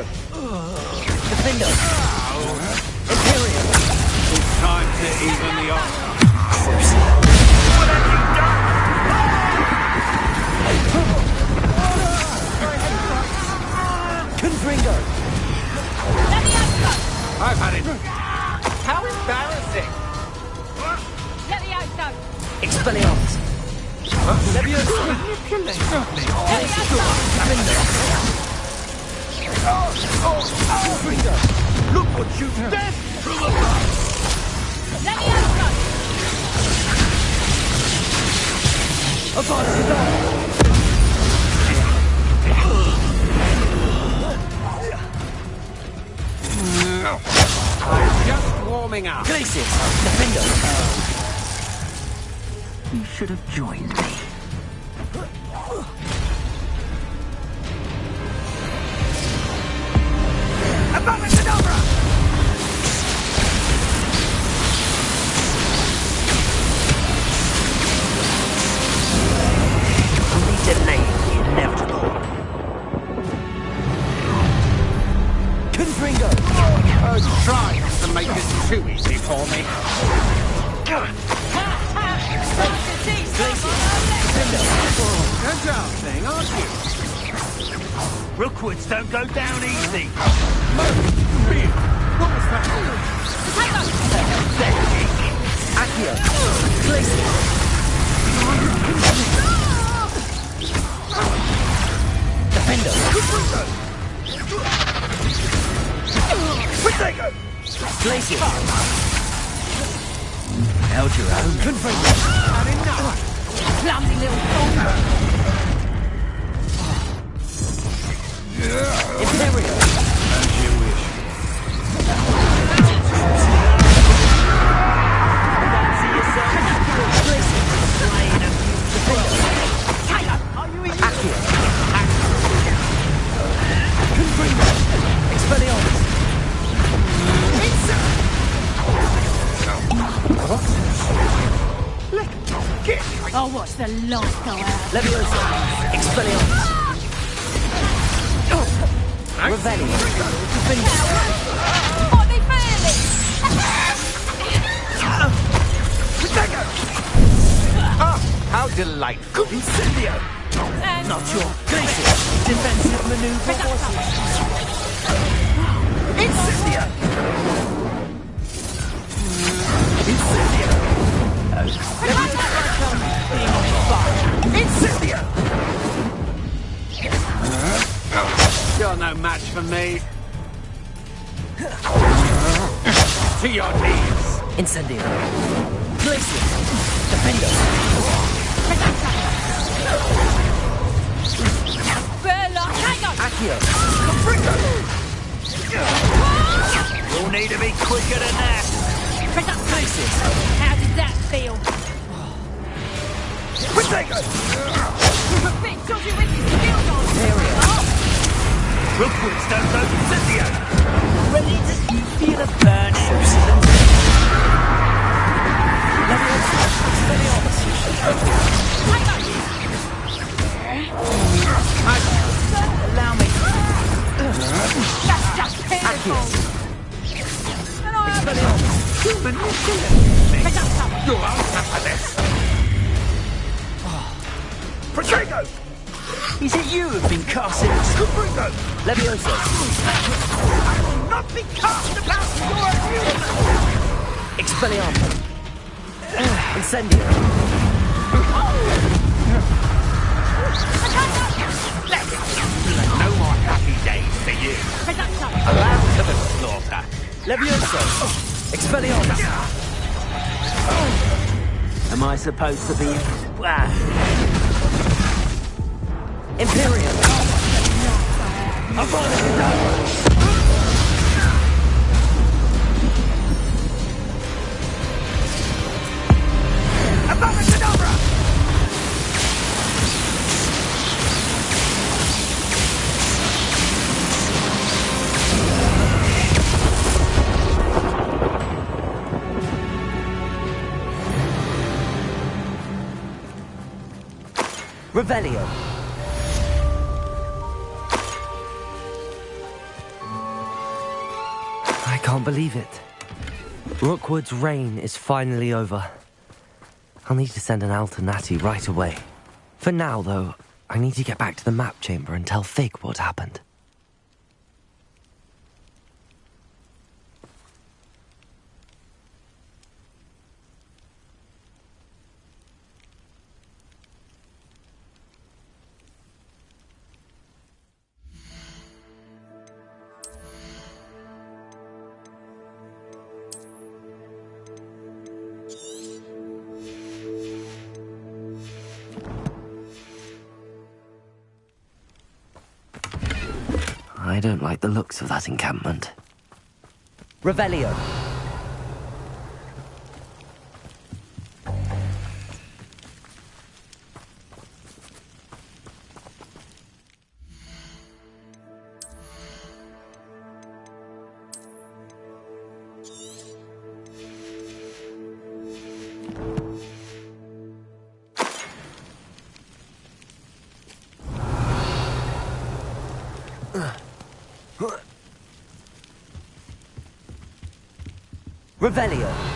Defender! Imperium! It's time to even the odds. Confringo! I've had it. How embarrassing! Let me out, go! Expelliarmus! Leviosa! Confringo! Look what you've done! Let me out, go! I'm just warming up. Glacius! Defender! You should have joined me. Only delay the inevitable. Confringo! Oh, try not to make this too easy for me. You're dancing, aren't you? Rookwoods don't go down easy. What was that? Accio! Glacius! Defender! Glacius! Held your own. Confringo! Had enough. Clumsy little fool! Imperium! As you wish. Accio! Confringo! Expelliarmus! I'll watch the light go out. Leviosa! Expelliarmus! Revelli! Defender! What they feeling? How delightful. Incendio! Not your Glacius! Defensive maneuver horses! Incendio! Incendio! Incendio! You're no match for me. To your knees. Incendio! Glacius! Defender! Bella, hang on! Accio! You'll need to be quicker than that. Glacius! How did that feel? Bit dodgy with his skills on. Rookwoods don't go Incendio. Ready to feel a burning. Allow me. That's just pitiful. You'll answer for this. Protego! Is it you who've been casting Confringo? Leviosa! I will not be cast about your abuse! Expelliarmus! Incendio! No more happy days for you. Allow to the slaughter. Leviosa! Expelliarmus! Am I supposed to be... Imperium! Revelio! I can't believe it. Rookwood's reign is finally over. I'll need to send an alternati right away. For now, though, I need to get back to the map chamber and tell Fig what happened. I don't like the looks of that encampment. Revelio! Revelio!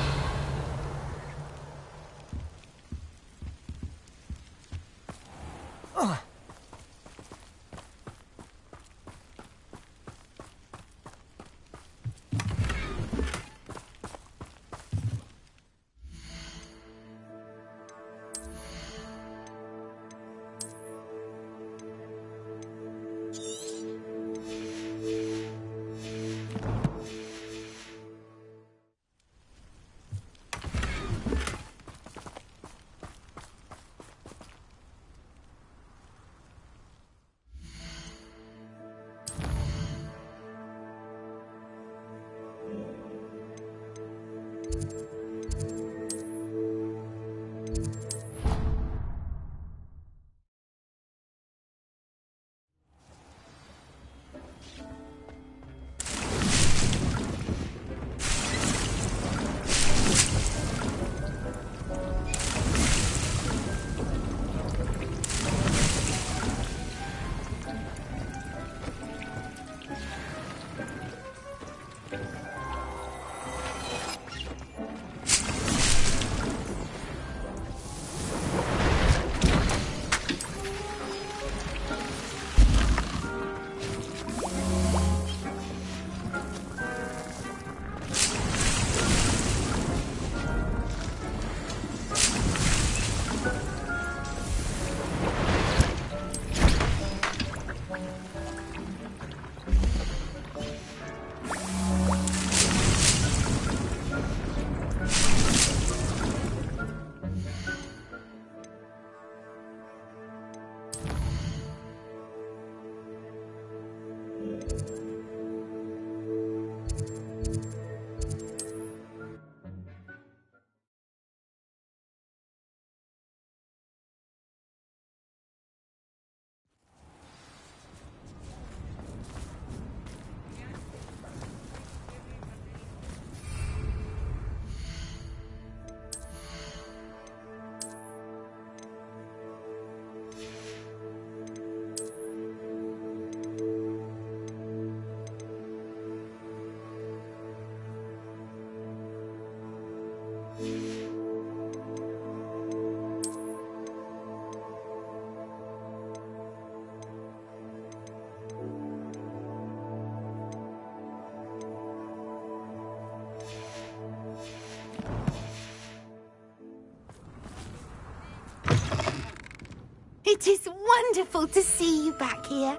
It is wonderful to see you back here.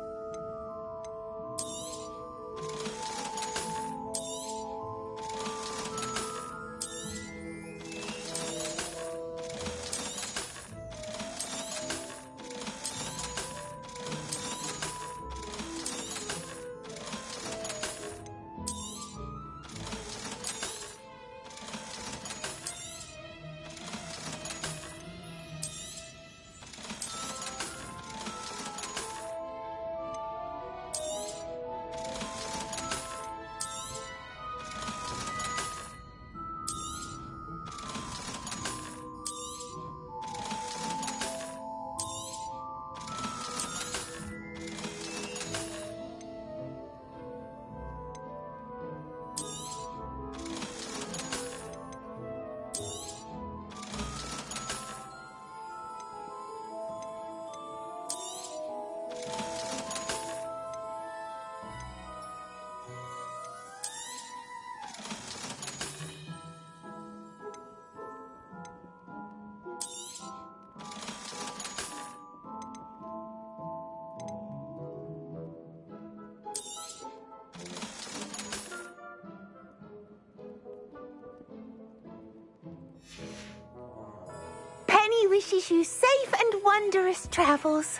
wishes you safe and wondrous travels.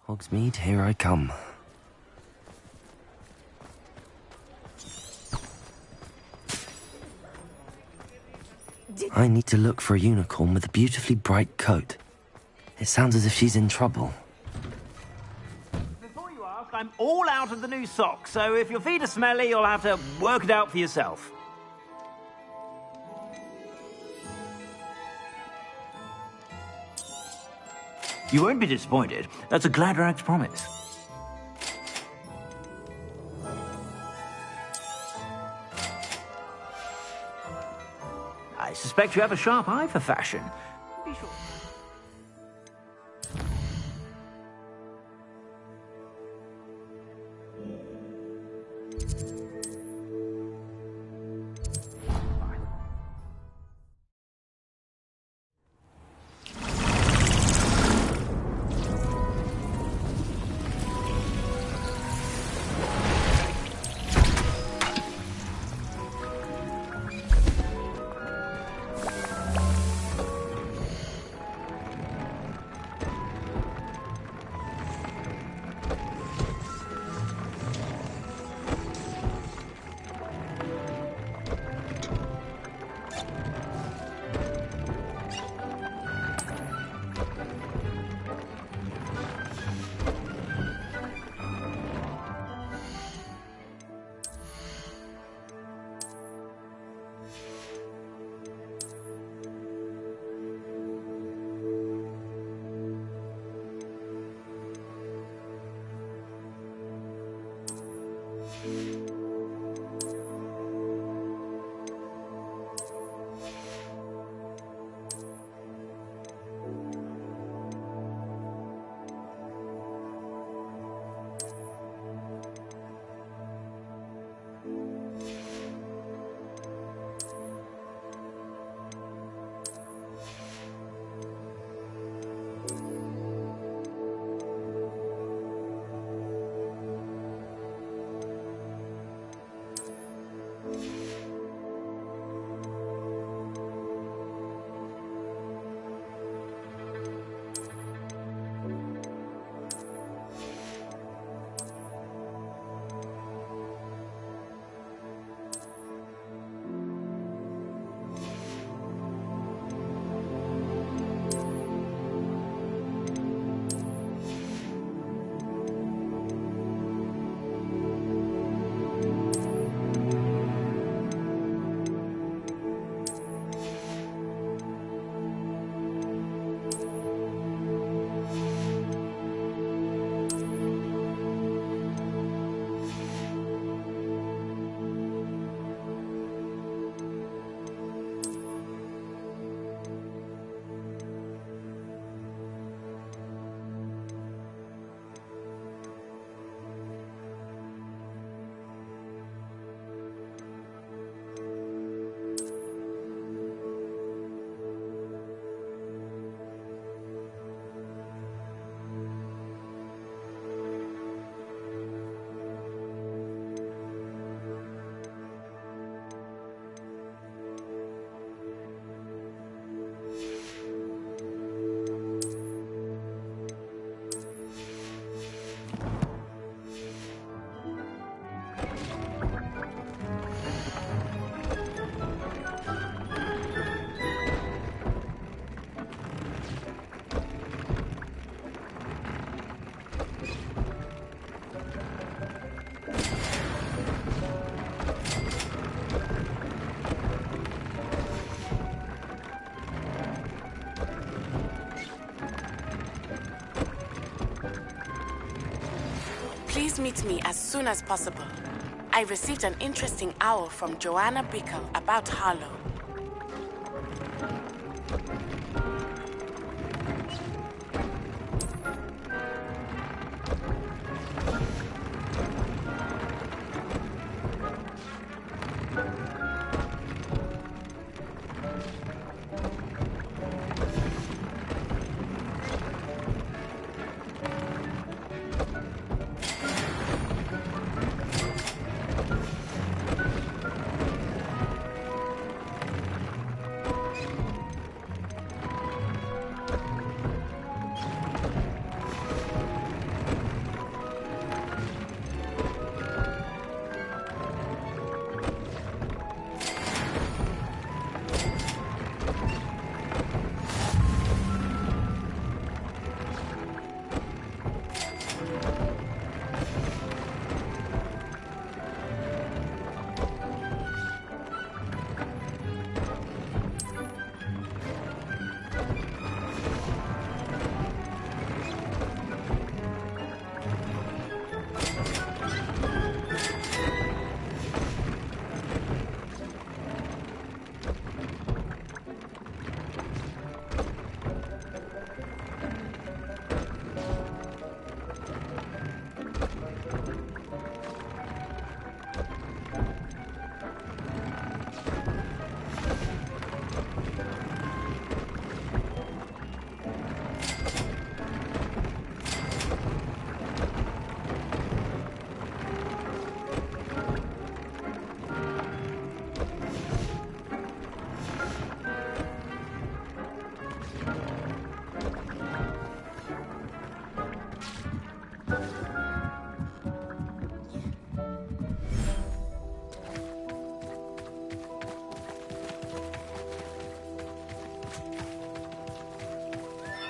Hogsmeade, here I come. I need to look for a unicorn with a beautifully bright coat. It sounds as if she's in trouble. Before you ask, I'm all out of the new socks, so if your feet are smelly, you'll have to work it out for yourself. You won't be disappointed. That's a Gladrax promise. I suspect you have a sharp eye for fashion. Be sure. Please meet me as soon as possible. I received an interesting owl from Joanna Bickle about Harlow.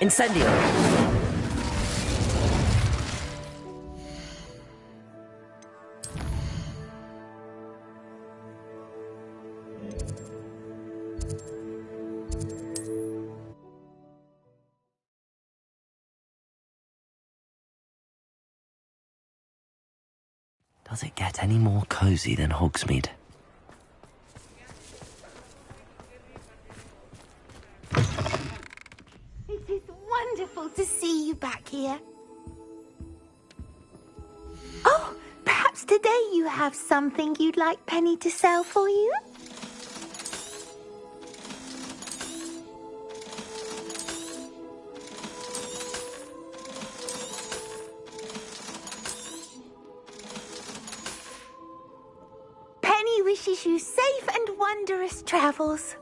Incendio! Does it get any more cozy than Hogsmeade? It is wonderful to see you back here. Oh, perhaps today you have something you'd like Penny to sell for you? Penny wishes you safe and wondrous travels.